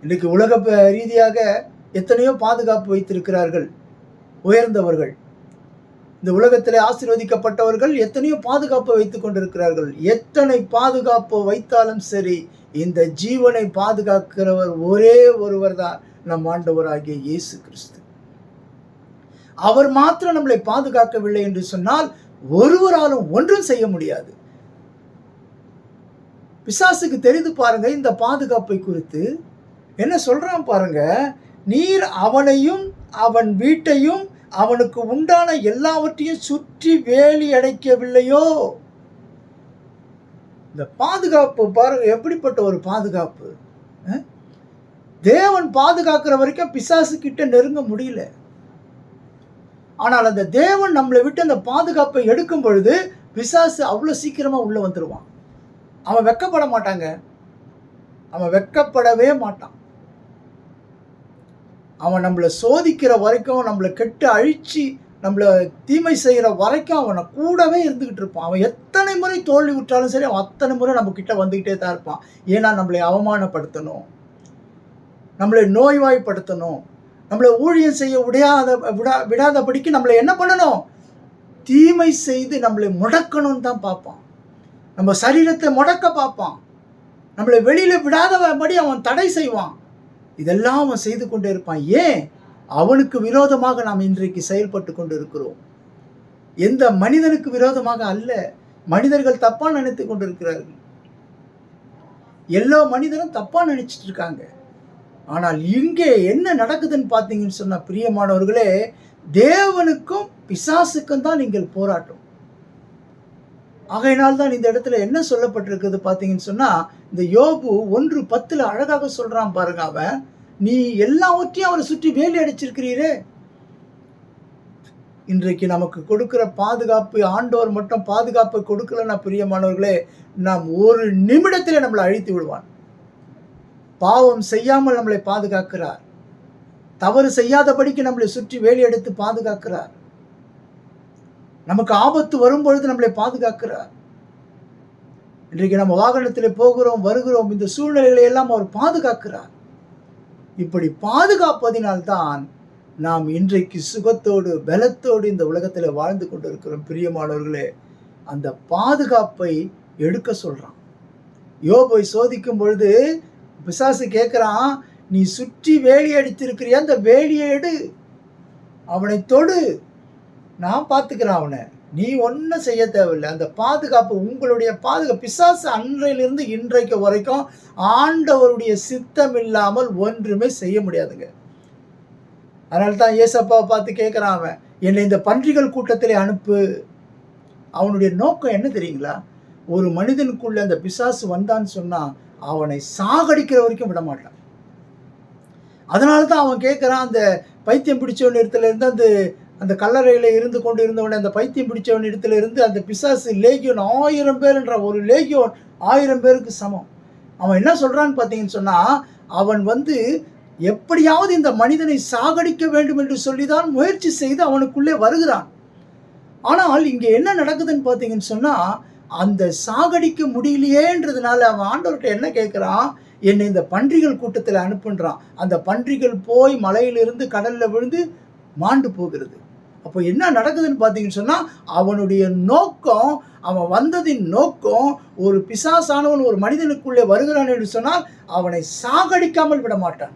இன்றைக்கு உலக ரீதியாக எத்தனையோ பாதுகாப்பு வைத்திருக்கிறார்கள் உயர்ந்தவர்கள். இந்த உலகத்திலே ஆசீர்வதிக்கப்பட்டவர்கள் எத்தனையோ பாதுகாப்பை வைத்துக் கொண்டிருக்கிறார்கள். எத்தனை பாதுகாப்பு வைத்தாலும் சரி, இந்த ஜீவனை பாதுகாக்கிறவர் ஒரே ஒருவர் தான், நம் ஆண்டவராகிய இயேசு கிறிஸ்து. அவர் மாத்திரம் நம்மளை பாதுகாக்கவில்லை என்று சொன்னால் ஒருவராலும் ஒன்றும் செய்ய முடியாது. பிசாசுக்கு தெரிந்து பாருங்க இந்த பாதுகாப்பை குறித்து. என்ன சொல்றான் பாருங்க, நீர் அவனையும் அவன் வீட்டையும் அவனுக்கு உண்டான எல்லாவற்றையும் சுற்றி வேலி அடைக்கவில்லையோ? இந்த பாதுகாப்பு பாருங்க, எப்படிப்பட்ட ஒரு பாதுகாப்பு. தேவன் பாதுகாக்கிற வரைக்கும் பிசாசு கிட்ட நெருங்க முடியல. ஆனால் அந்த தேவன் நம்மளை விட்டு அந்த பாதுகாப்பை எடுக்கும் பொழுது பிசாசு அவ்வளோ சீக்கிரமா உள்ள வந்துருவான். அவன் வெட்கப்பட மாட்டாங்க. அவன் வெட்கப்படவே மாட்டான். அவன் நம்மளை சோதிக்கிற வரைக்கும், நம்மளை கெட்டு அழிச்சு நம்மளை தீமை செய்கிற வரைக்கும் அவனை கூடவே இருந்துக்கிட்டு இருப்பான். அவன் எத்தனை முறை தோல்வி விட்டாலும் சரி, அவன் அத்தனை முறை நம்ம கிட்ட வந்துக்கிட்டே தான் இருப்பான். ஏன்னா நம்மளை அவமானப்படுத்தணும், நம்மளை நோய்வாய்ப்படுத்தணும், நம்மளை ஊழியம் செய்ய விடாதபடிக்கு நம்மளை என்ன பண்ணணும், தீமை செய்து நம்மளை முடக்கணும்னு தான் பார்ப்பான். நம்ம சரீரத்தை முடக்க பார்ப்பான். நம்மளை வெளியில் விடாதபடி அவன் தடை செய்வான். இதெல்லாம் அவன் செய்து கொண்டே இருப்பான். ஏன்? அவனுக்கு விரோதமாக நாம் இன்றைக்கு செயல்பட்டு கொண்டு இருக்கிறோம். எந்த மனிதனுக்கு விரோதமாக அல்ல. மனிதர்கள் தப்பா நினைத்து கொண்டிருக்கிறார்கள். எல்லா மனிதரும் தப்பா நினைச்சிட்டு இருக்காங்க. ஆனால் இங்கே என்ன நடக்குதுன்னு பார்த்தீங்கன்னு சொன்னா, பிரியமானவர்களே, தேவனுக்கும் பிசாசுக்கும் தான் நீங்கள் போராட்டம். ஆகையினால் தான் இந்த இடத்துல என்ன சொல்லப்பட்டிருக்குது பார்த்தீங்கன்னு சொன்னா, இந்த யோபு 1:10 அழகாக சொல்றான் பாருங்க. அவன், நீ எல்லாவற்றையும் அவரை சுற்றி வேலி அடைச்சிருக்கிறீரே. இன்றைக்கு நமக்கு கொடுக்கிற பாதுகாப்பு, ஆண்டவர் மட்டும் பாதுகாப்பை கொடுக்கலன்னா பிரியமானவர்களே, நாம் ஒரு நிமிடத்தில் நம்மளை அழித்து விடுவான். பாவம் செய்யாமல் நம்மளை பாதுகாக்கிறார். தவறு செய்யாதபடிக்கு நம்மளை சுற்றி வேலி அடைத்து பாதுகாக்கிறார். நமக்கு ஆபத்து வரும்பொழுது நம்மளை பாதுகாக்கிறார். இன்றைக்கு நம்ம வாகனத்தில் போகிறோம், வருகிறோம், இந்த சூழ்நிலைகளை எல்லாம் அவர் பாதுகாக்கிறார். இப்படி பாதுகாப்பதினால்தான் நாம் இன்றைக்கு சுகத்தோடு பலத்தோடு இந்த உலகத்தில் வாழ்ந்து கொண்டிருக்கிறோம். பிரியமானவர்களே, அந்த பாதுகாப்பை எடுக்க சொல்றான். யோபை சோதிக்கும் பொழுது பிசாசு கேட்கிறான், நீ சுற்றி வேலி அடித்திருக்கிறியா, அந்த வேலியை எடு, அவனை தொடு, நான் பார்த்துக்கிறேன் அவனை, நீ ஒன்றும் செய்ய தேவையில்லை. அந்த பாதுகாப்பு, உங்களுடைய பாதுகாப்பு, பிசாசு அன்றையிலிருந்து இன்றைக்கு வரைக்கும் ஆண்டவருடைய சித்தம் இல்லாமல் ஒன்றுமே செய்ய முடியாதுங்க. அதனால தான் ஏசப்பாவை பார்த்து கேட்குறான் அவன், என்னை இந்த பன்றிகள் கூட்டத்திலே அனுப்பு. அவனுடைய நோக்கம் என்ன தெரியுங்களா? ஒரு மனிதனுக்குள்ள அந்த பிசாசு வந்தான்னு சொன்னால் அவனை சாகடிக்கிற வரைக்கும் விட மாட்டான். அதனால தான் அவன் கேட்குறான், அந்த பைத்தியம் பிடிச்சவன் இடத்துல இருந்து, அந்த கல்லறையில் இருந்து கொண்டு இருந்தவனை, அந்த பைத்தியம் பிடிச்சவன் இடத்துல இருந்து அந்த பிசாசு லேகியோன் 1000 பேர்ன்ற ஒரு லேகியோன் 1000 பேருக்கு சமம். அவன் என்ன சொல்கிறான்னு பார்த்தீங்கன்னு சொன்னால், அவன் எப்படியாவது இந்த மனிதனை சாகடிக்க வேண்டும் என்று சொல்லிதான் முயற்சி செய்து அவனுக்குள்ளே வருகிறான். ஆனால் இங்கே என்ன நடக்குதுன்னு பார்த்தீங்கன்னு சொன்னால், அந்த சாகடிக்க முடியலையேன்றதுனால அவன் ஆண்டவர்கிட்ட என்ன கேட்குறான், என்னை இந்த பன்றிகள் கூட்டத்தில் அனுப்புன்றான். அந்த பன்றிகள் போய் மலையிலிருந்து கடலில் விழுந்து மாண்டு போகிறது. அப்போ என்ன நடக்குதுன்னு பார்த்தீங்கன்னு சொன்னால், அவனுடைய நோக்கம், அவன் வந்ததின் நோக்கம், ஒரு பிசாசானவன் ஒரு மனிதனுக்குள்ளே வருகிறான் என்று சொன்னால் அவனை சாகடிக்காமல் விட மாட்டான்.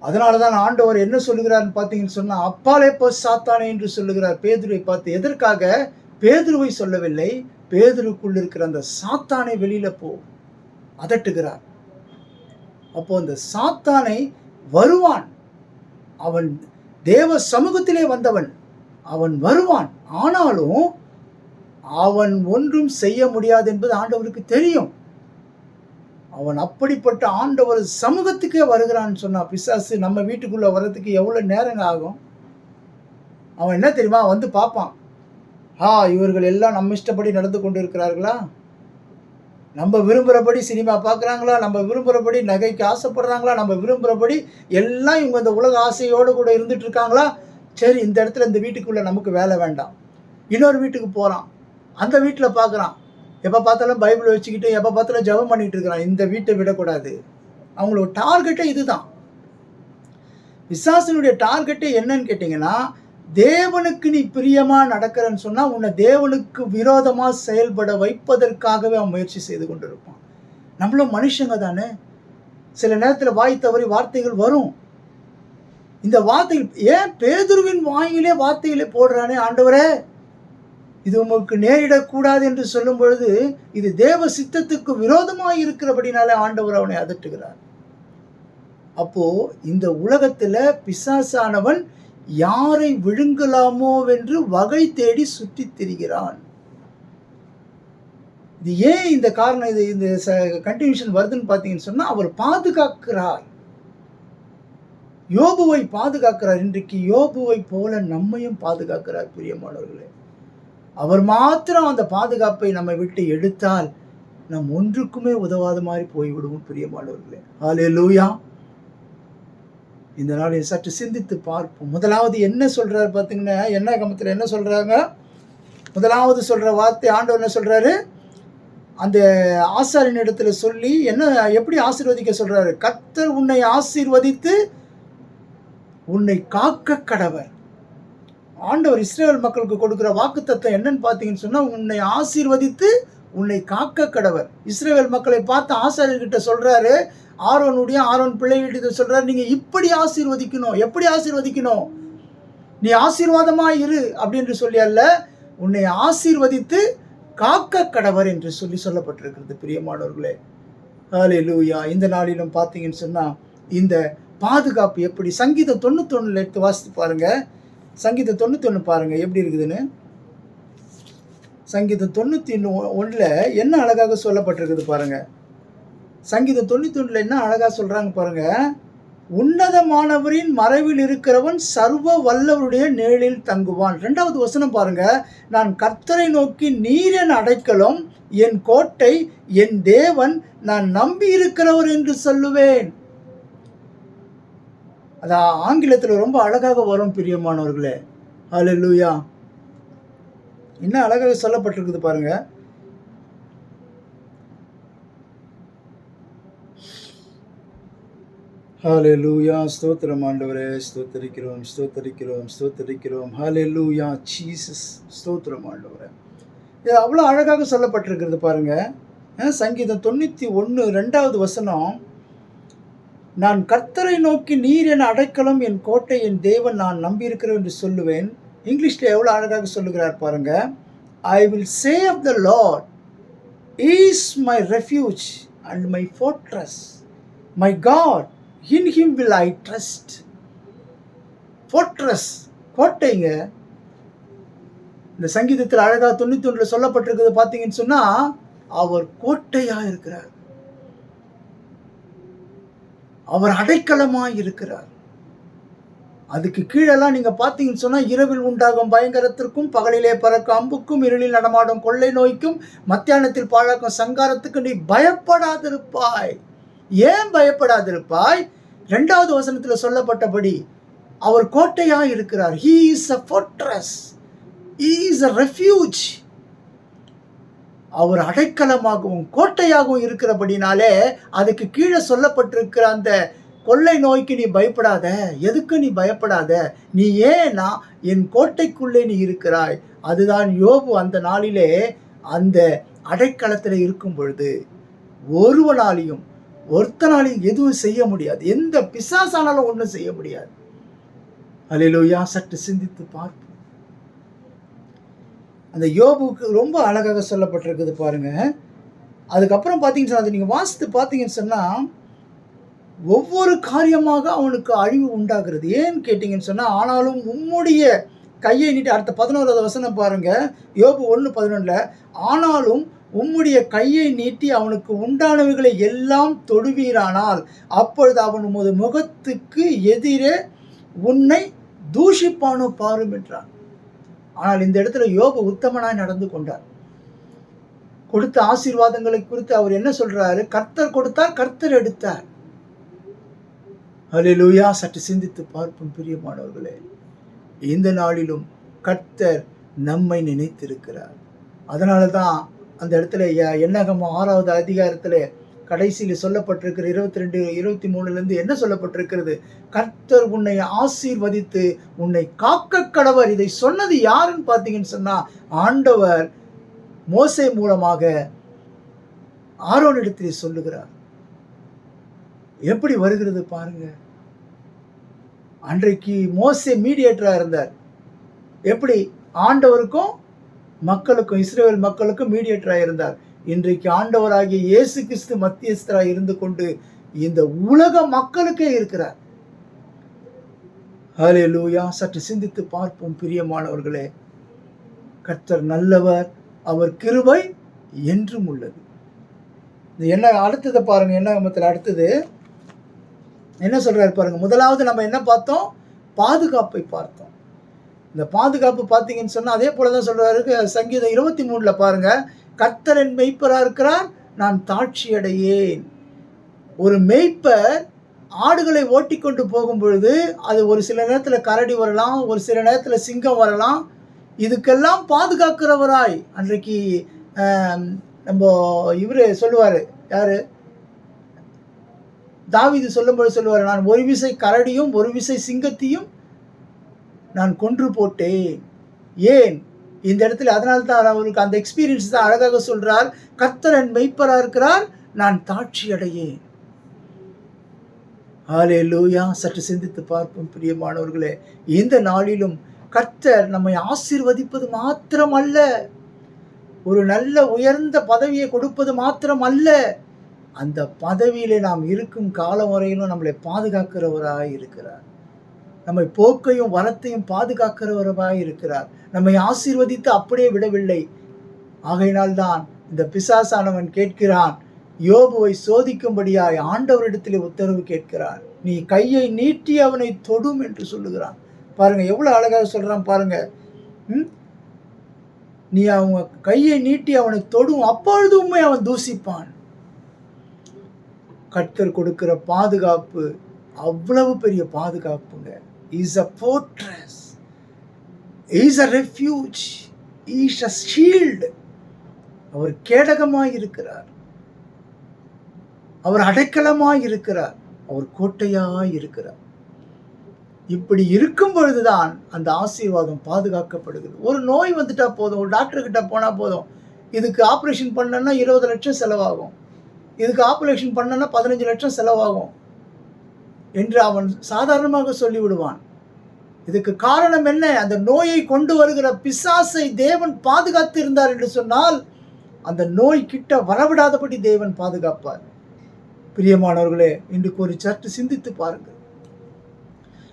அதனால தான் ஆண்டவர் என்ன சொல்லுகிறார்னு பார்த்தீங்கன்னு சொன்னால், அப்பாலே போ சாத்தானே என்று சொல்லுகிறார் பேதுருவை பார்த்து. எதற்காக? பேதுருவை சொல்லவில்லை, பேதுருக்குள் இருக்கிற அந்த சாத்தானை வெளியில போ அதட்டுகிறார். அப்போ அந்த சாத்தானை வருவான். அவன் தேவ சமூகத்திலே வந்தவன், அவன் வருவான். ஆனாலும் அவன் ஒன்றும் செய்ய முடியாது என்பது ஆண்டவருக்கு தெரியும். அவன் அப்படிப்பட்ட ஆண்டவர் சமூகத்துக்கே வருகிறான்னு சொன்னா, பிசாசு நம்ம வீட்டுக்குள்ள வர்றதுக்கு எவ்வளவு நேரம் ஆகும்? அவன் என்ன தெரியுமா, பார்ப்பான், இவர்கள் எல்லாம் நம்ம இஷ்டப்படி நடந்து கொண்டு இருக்கிறார்களா, நம்ம விரும்புகிறபடி சினிமா பார்க்குறாங்களா, நம்ம விரும்புகிறபடி நகைக்கு ஆசைப்படுறாங்களா, நம்ம விரும்புகிறபடி எல்லாம் இவங்க இந்த உலக ஆசையோடு கூட இருந்துட்டு இருக்காங்களா, சரி இந்த இடத்துல இந்த வீட்டுக்குள்ளே நமக்கு வேலை வேண்டாம். இன்னொரு வீட்டுக்கு போகிறான், அந்த வீட்டில் பார்க்குறான், எப்போ பார்த்தாலும் பைபிள் வச்சுக்கிட்டு எப்போ பார்த்தாலும் ஜெபம் பண்ணிகிட்டு இருக்கிறான், இந்த வீட்டை விடக்கூடாது. அவங்களோட டார்கெட்டே இதுதான். பிசாசினுடைய டார்கெட்டே என்னன்னு கேட்டிங்கன்னா, தேவனுக்கு நீ பிரியமாக நடக்கிறன்னு சொன்னால் உன்னை தேவனுக்கு விரோதமாக செயல்பட வைப்பதற்காகவே அவன் முயற்சி செய்து கொண்டு இருப்பான். நம்மளும் மனுஷங்க தானே, சில நேரத்தில் வாய் தவறி வார்த்தைகள் வரும். இந்த வார்த்தைகள் ஏன் பேதுருவின் வாயிலே வார்த்தைகளே போடுறானே, ஆண்டவரே இது உங்களுக்கு நேரிடக்கூடாது என்று சொல்லும் பொழுது இது தேவ சித்தத்துக்கு விரோதமாக இருக்கிறபடினாலே ஆண்டவர் அவனை அதட்டுகிறார். அப்போ இந்த உலகத்தில் பிசாசானவன் யாரை விழுங்கலாமோ என்று வகை தேடி சுற்றி திரிகிறான். இது ஏன் இந்த காரணம், இந்த கண்டினியூஷன் வருதுன்னு பார்த்தீங்கன்னு சொன்னால், அவர் பாதுகாக்கிறார், யோபுவை பாதுகாக்கிறார். இன்றைக்கு யோபுவை போல நம்மையும் பாதுகாக்கிறார் பிரியமானவர்களே. அவர் மாத்திரம் அந்த பாதுகாப்பை நம்மை விட்டு எடுத்தால் நம் ஒன்றுக்குமே உதவாத மாதிரி போய்விடுவோம் பிரியமானவர்களே. ஹல்லேலூயா. இந்த நாளில் சற்று சிந்தித்து பார்ப்போம். முதலாவது என்ன சொல்றாரு பார்த்தீங்கன்னா, என்னாகமத்தில் என்ன சொல்றாங்க? முதலாவது சொல்ற வார்த்தை ஆண்டவர் என்ன சொல்றாரு? அந்த ஆசாரியன் இடத்துல சொல்லி என்ன, எப்படி ஆசீர்வதிக்க சொல்றாரு? கர்த்தர் உன்னை ஆசீர்வதித்து உன்னை காக்க கடவர். ஆண்டவர் இஸ்ரவேல் மக்களுக்கு கொடுக்கிற வாக்குத்தத்தம் என்னன்னு பார்த்தீங்கன்னு சொன்னா, உன்னை ஆசீர்வதித்து உன்னை காக்க கடவர். இஸ்ரவேல் மக்களை பார்த்து ஆசாரியர்கிட்ட சொல்றாரு, ஆரோன் பிள்ளைகிட்ட சொல்றாரு, நீங்க இப்படி ஆசீர்வதிக்கணும். எப்படி ஆசீர்வதிக்கணும்? நீ ஆசீர்வாதமா இரு அப்படின்னு சொல்லி அல்ல, உன்னை ஆசீர்வதித்து காக்க கடவர் என்று சொல்லப்பட்டிருக்கிறது பிரியமானவர்களே. ஹல்லேலூயா. இந்த நாளிலும் பார்த்தீங்கன்னு சொன்னா, இந்த பாதுகாப்பு எப்படி, சங்கீதம் 91 எடுத்து வாசித்து பாருங்க. சங்கீதம் 91 பாருங்க எப்படி இருக்குதுன்னு. சங்கீதம் 91 என்ன அழகாக சொல்லப்பட்டிருக்குது பாருங்க. சங்கீதம் 91 என்ன அழகா சொல்றாங்க பாருங்க. உன்னதமானவரின் மறைவில் இருக்கிறவன் சர்வ வல்லவருடைய நிழலில் தங்குவான். 2வது வசனம் பாருங்க. நான் கர்த்தரை நோக்கி நீர் என் அடைக்கலம், என் கோட்டை, என் தேவன், நான் நம்பி இருக்கிறவர் என்று சொல்லுவேன். அது ஆங்கிலத்தில் ரொம்ப அழகாக வரும் பிரியமானவர்களே. ஹல்லேலூயா. என்ன அழகாக சொல்லப்பட்டிருக்குது பாருங்க. ஹல்லேலூயா. ஸ்தோத்திரம் ஆண்டவரே, ஸ்தோத்தரிக்கிறோம் ஸ்தோத்தரிக்கிறோம் ஸ்தோத்தரிக்கிறோம். ஹல்லேலூயா ஜீசஸ். ஸ்தோத்திரம் ஆண்டவரே. இது அவ்வளோ அழகாக சொல்லப்பட்டிருக்கிறது பாருங்க. சங்கீதம் 91 2வது வசனம். நான் கர்த்தரை நோக்கி நீர் என் அடைக்கலம், என் கோட்டை, என் தேவன், நான் நம்பியிருக்கிறேன் என்று சொல்லுவேன். இங்கிலீஷில் எவ்வளோ அழகாக சொல்லுகிறார் பாருங்க. I will say of the Lord is my refuge and my fortress, my God, in him will I trust. Fortress, கோட்டைங்க. இந்த சங்கீதத்தில் அழகாக 91 சொல்லப்பட்டிருக்கிறது பார்த்தீங்கன்னு சொன்னால், அவர் கோட்டையாக இருக்கிறார், அவர் அடைக்கலமாய் இருக்கிறார். அதுக்கு கீழெல்லாம் நீங்க பார்த்தீங்கன்னு சொன்னா, இரவில் உண்டாகும் பயங்கரத்திற்கும், பகலிலே பறக்கும் அம்புக்கும், இருளில் நடமாடும் கொள்ளை நோய்க்கும், மத்தியானத்தில் பாழாக்கும் சங்காரத்துக்கு நீ பயப்படாதிருப்பாய். ஏன் பயப்படாதிருப்பாய்? 2வது வசனத்தில் சொல்லப்பட்டபடி அவர் கோட்டையாய் இருக்கிறார். He is a fortress. He is a refuge. அவர் அடைக்கலமாகவும் கோட்டையாகவும் இருக்கிறபடினாலே அதுக்கு கீழே சொல்லப்பட்டிருக்கிற அந்த கொள்ளை நோய்க்கு நீ பயப்படாத. எதுக்கு நீ பயப்படாத? நீ ஏன்னா என் கோட்டைக்குள்ளே நீ இருக்கிறாய். அதுதான் யோபு அந்த நாளிலே அந்த அடைக்கலத்தில் இருக்கும் பொழுது ஒருத்தனாலையும் எதுவும் செய்ய முடியாது. எந்த பிசாசானாலும் ஒன்றும் செய்ய முடியாது. அல்லேலூயா. சற்று சிந்தித்து பார்ப்போம். அந்த யோபுக்கு ரொம்ப அழகாக சொல்லப்பட்டிருக்குது பாருங்க. அதுக்கப்புறம் பார்த்தீங்கன்னா, அதை நீங்கள் வாசித்து பார்த்தீங்கன்னு சொன்னால், ஒவ்வொரு காரியமாக அவனுக்கு அழிவு உண்டாகிறது. ஏன்னு கேட்டிங்கன்னு சொன்னால், ஆனாலும் உம்முடைய கையை நீட்டி, அடுத்த 11வது வசனம் பாருங்க, யோபு 1:11. ஆனாலும் உம்முடைய கையை நீட்டி அவனுக்கு உண்டானவைகளை எல்லாம் தொடுவீரானால், அப்பொழுது அவன் உமது முகத்துக்கு எதிரே உன்னை தூஷிப்பானோ பாரும் என்றான். ஆனால் இந்த இடத்துல யோபு உத்தமனாய் நடந்து கொண்டார். கொடுத்த ஆசீர்வாதங்களை குறித்து அவர் என்ன சொல்றாரு? கர்த்தர் கொடுத்தார், கர்த்தர் எடுத்தார். அல்லேலூயா. சற்று சிந்தித்து பார்ப்போம் பிரியமானவர்களே. இந்த நாளிலும் கர்த்தர் நம்மை நினைத்திருக்கிறார். அதனால தான் அந்த இடத்துல என்னாகமம் 6வது அதிகாரத்தில் கடைசியில் சொல்லப்பட்டிருக்கிற 22, 23 என்ன சொல்லப்பட்டிருக்கிறது? கர்த்தர் உன்னை ஆசீர்வதித்து உன்னை காக்க கடவர். இதை சொன்னது யாருன்னு பார்த்தீங்கன்னு சொன்னா, ஆண்டவர் மோசே மூலமாக ஆரோனிடத்திலே சொல்லுகிறார். எப்படி வருகிறது பாருங்க. அன்றைக்கு மோசே மீடியேட்டரா இருந்தார். எப்படி? ஆண்டவருக்கும் மக்களுக்கும், இஸ்ரவேல் மக்களுக்கும் மீடியேட்டராக இருந்தார். இன்றைக்கு ஆண்டவராகிய இயேசு கிறிஸ்து மத்தியஸ்தராக இருந்து கொண்டு இந்த உலக மக்களுக்கே இருக்கிறார். ஹல்லேலூயா. சற்று சிந்தித்து பார்ப்போம் பிரியமானவர்களே. கர்த்தர் நல்லவர், அவர் கிருபை என்றும் உள்ளது. இது என்ன அடுத்ததை பாருங்க, என்னாகமத்தில் அடுத்தது என்ன சொல்றாரு பாருங்க. முதலாவது நம்ம என்ன பார்த்தோம்? பாதுகாப்பை பார்த்தோம். இந்த பாதுகாப்பு பார்த்தீங்கன்னு சொன்னா அதே போலதான் சொல்றாரு சங்கீதம் 23 பாருங்க. கர்த்தர் என் மெய்ப்பரா இருக்கிறார், நான் தாழ்ச்சி அடையேன். ஒரு மெய்ப்பர் ஆடுகளை ஓட்டிக்கொண்டு போகும் பொழுது அது ஒரு சில நேரத்தில் கரடி வரலாம், ஒரு சில நேரத்தில் சிங்கம் வரலாம். இதுக்கெல்லாம் பாதுகாக்கிறவராய் அன்றைக்கு நம்ம இவரு சொல்லுவார், யாரு, தாவீது சொல்லும்போது சொல்லுவார், நான் ஒரு விசை கரடியும் ஒரு விசை சிங்கத்தையும் நான் கொன்று போட்டேன். ஏன் இந்த இடத்துல? அதனால தான் அவருக்கு அந்த எக்ஸ்பீரியன்ஸ் தான் அழகாக சொல்றார். கர்த்தர் என் மெய்ப்பரா இருக்கிறார், நான் தாழ்ச்சி அடையேன். ஹல்லேலூயா. சற்று சிந்தித்து பார்ப்போம் பிரியமானவர்களே. இந்த நாளிலும் கர்த்தர் நம்மை ஆசீர்வதிப்பது மாத்திரம் அல்ல, ஒரு நல்ல உயர்ந்த பதவியை கொடுப்பது மாத்திரம் அல்ல, அந்த பதவியிலே நாம் இருக்கும் காலம் வரையிலும் நம்மளை பாதுகாக்கிறவராய் இருக்கிறார். நம்மை போக்கையும் வரத்தையும் பாதுகாக்கிறவராய் இருக்கிறார். நம்மை ஆசீர்வதித்து அப்படியே விடவில்லை. ஆகையினால்தான் இந்த பிசாசானவன் கேட்கிறான், யோபுவை சோதிக்கும்படியாய் ஆண்டவரிடத்திலே உத்தரவு கேட்கிறான். நீ கையை நீட்டி அவனை தொடும் என்று சொல்லுகிறான். பாருங்க எவ்வளவு அழகாக சொல்றான் பாருங்க. நீ அவங்க கையை நீட்டி அவனை தொடும், அப்பொழுது உண்மை அவன் தூசிப்பான். கர்த்தர் கொடுக்கிற பாதுகாப்பு அவ்வளவு பெரிய பாதுகாப்புங்க. Is a fortress, is a refuge, is a shield. அவர் கேடகமாய் இருக்கிறார், அவர் அடைக்கலமாய் இருக்கிறார், அவர் கோட்டையாய் இருக்கிறார். இப்படி இருக்கும் பொழுதுதான் அந்த ஆசீர்வாதம் பாதுகாக்கப்படுகிறது. ஒரு நோய் வந்துட்டா போதும், ஒரு டாக்டர் கிட்ட போனா போதும், இதுக்கு ஆப்ரேஷன் பண்ணனா 20 லட்சம் செலவாகும், இதுக்கு ஆப்ரேஷன் பண்ணனா 15 லட்சம் செலவாகும் என்று அவன் சாதாரணமாக சொல்லிவிடுவான். இதுக்கு காரணம் என்ன? அந்த நோயை கொண்டு வருகிற பிசாசை தேவன் பாதுகாத்து இருந்தார் என்று சொன்னால் அந்த நோய் கிட்ட வரவிடாதபடி தேவன் பாதுகாப்பார். பிரியமானவர்களே, இன்றைக்கு ஒரு சற்று சிந்தித்து பாருங்கள்.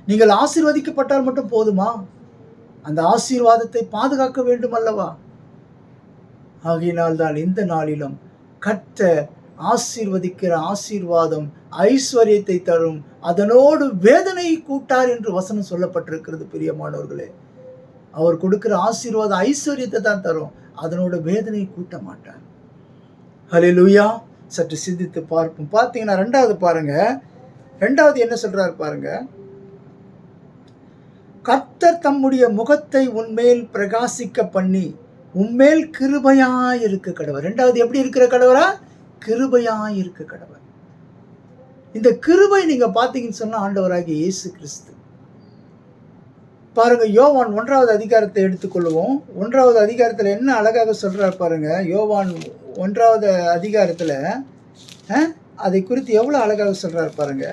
நீங்கள் ஆசீர்வதிக்கப்பட்டால் மட்டும் போதுமா? அந்த ஆசீர்வாதத்தை பாதுகாக்க வேண்டும் அல்லவா? ஆகையினால்தான் இந்த நாளிலும் கர்த்தர் ஆசீர்வதிக்கிற ஆசீர்வாதம் ஐஸ்வர்யத்தை தரும், அதனோடு வேதனை கூட்டார் என்று வசனம் சொல்லப்பட்டிருக்கிறது. பிரியமானவர்களே, அவர் கொடுக்கிற ஆசீர்வாதம் ஐஸ்வர்யத்தை தான் தரும், அதனோட வேதனை கூட்ட மாட்டார். ஹல்லேலூயா. சற்று சிந்தித்து பார்ப்போம். பார்த்தீங்கன்னா ரெண்டாவது பாருங்க, ரெண்டாவது என்ன சொல்றாரு பாருங்க. கர்த்தர் தம்முடைய முகத்தை உன்மேல் பிரகாசிக்க பண்ணி உன்மேல் கிருபையாய் இருக்க கடவர். ரெண்டாவது எப்படி இருக்கிற கடவரா? கிருபையாய் இருக்க கடவர். இந்த கிருபை நீங்க பார்த்தீங்கன்னு சொன்னா ஆண்டவராகிய இயேசு கிறிஸ்து. பாருங்க, யோவான் 1வது அதிகாரத்தை எடுத்துக்கொள்வோம். 1வது அதிகாரத்தில் என்ன அழகாக சொல்றார் பாருங்க. யோவான் 1வது அதிகாரத்தில் அதை குறித்து எவ்வளவு அழகாக சொல்றார் பாருங்க.